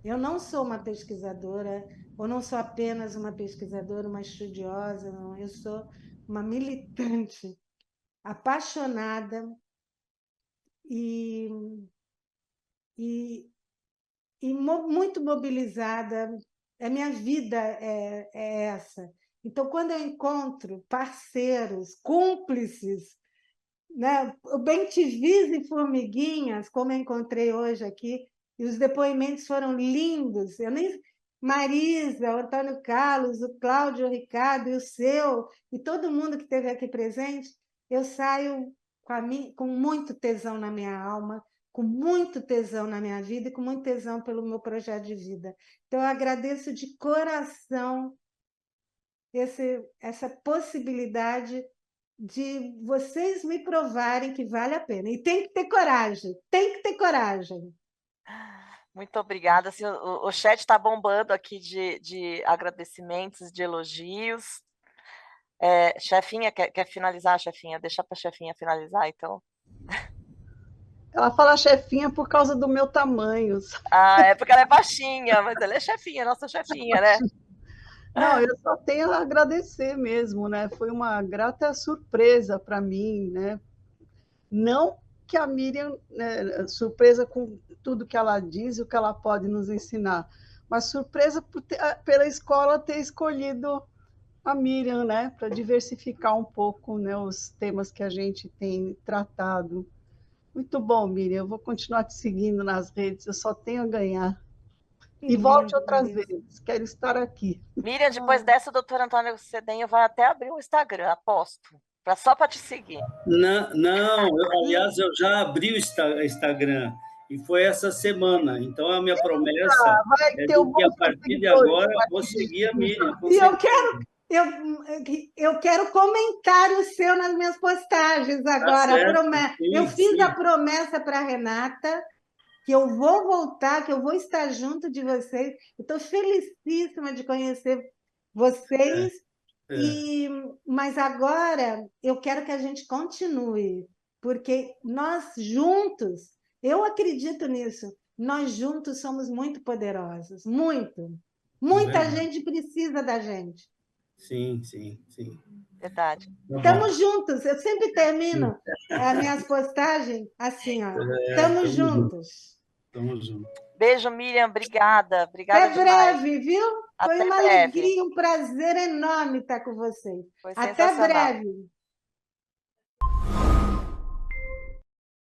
Eu não sou uma pesquisadora, ou não sou apenas uma pesquisadora, uma estudiosa, não. Eu sou uma militante apaixonada e, muito mobilizada. A minha vida é essa. Então, quando eu encontro parceiros, cúmplices, né, bem-te-vis e formiguinhas, como eu encontrei hoje aqui, e os depoimentos foram lindos. Eu nem Marisa, o Antônio Carlos, o Cláudio, o Ricardo e o seu, e todo mundo que esteve aqui presente, eu saio com muito tesão na minha alma, com muito tesão na minha vida e com muito tesão pelo meu projeto de vida. Então, eu agradeço de coração essa possibilidade de vocês me provarem que vale a pena. E tem que ter coragem, tem que ter coragem. Muito obrigada. Assim, o chat está bombando aqui de agradecimentos, de elogios. Chefinha, quer finalizar, chefinha? Deixa para a chefinha finalizar, então. Ela fala chefinha por causa do meu tamanho. Ah, é porque ela é baixinha, mas ela é chefinha, nossa chefinha, né? Não, eu só tenho a agradecer mesmo, né? Foi uma grata surpresa para mim, né? Não que a Miriam, né, surpresa com tudo que ela diz e o que ela pode nos ensinar, mas surpresa pela escola ter escolhido a Miriam, né? Para diversificar um pouco, né, os temas que a gente tem tratado. Muito bom, Miriam. Eu vou continuar te seguindo nas redes, eu só tenho a ganhar. E volte outras vezes, quero estar aqui. Miriam, depois dessa, o doutor Antônio Cedenho vai até abrir o Instagram, aposto, só para te seguir. Não, aliás, eu já abri o Instagram, e foi essa semana. Então, a minha promessa é de que, a partir de agora, eu vou seguir a Miriam. E eu quero comentário seu nas minhas postagens agora. Eu fiz a promessa para a Renata que eu vou voltar, que eu vou estar junto de vocês. Estou felicíssima de conhecer vocês, mas agora eu quero que a gente continue, porque nós juntos, eu acredito nisso, nós juntos somos muito poderosos, muito. Muita gente precisa da gente. Sim. Verdade. Estamos juntos. Eu sempre termino as minhas postagens assim, ó. Estamos juntos. Estamos juntos. Beijo, Miriam. Obrigada. Até breve, viu? Foi uma alegria, um prazer enorme estar com vocês. Até breve.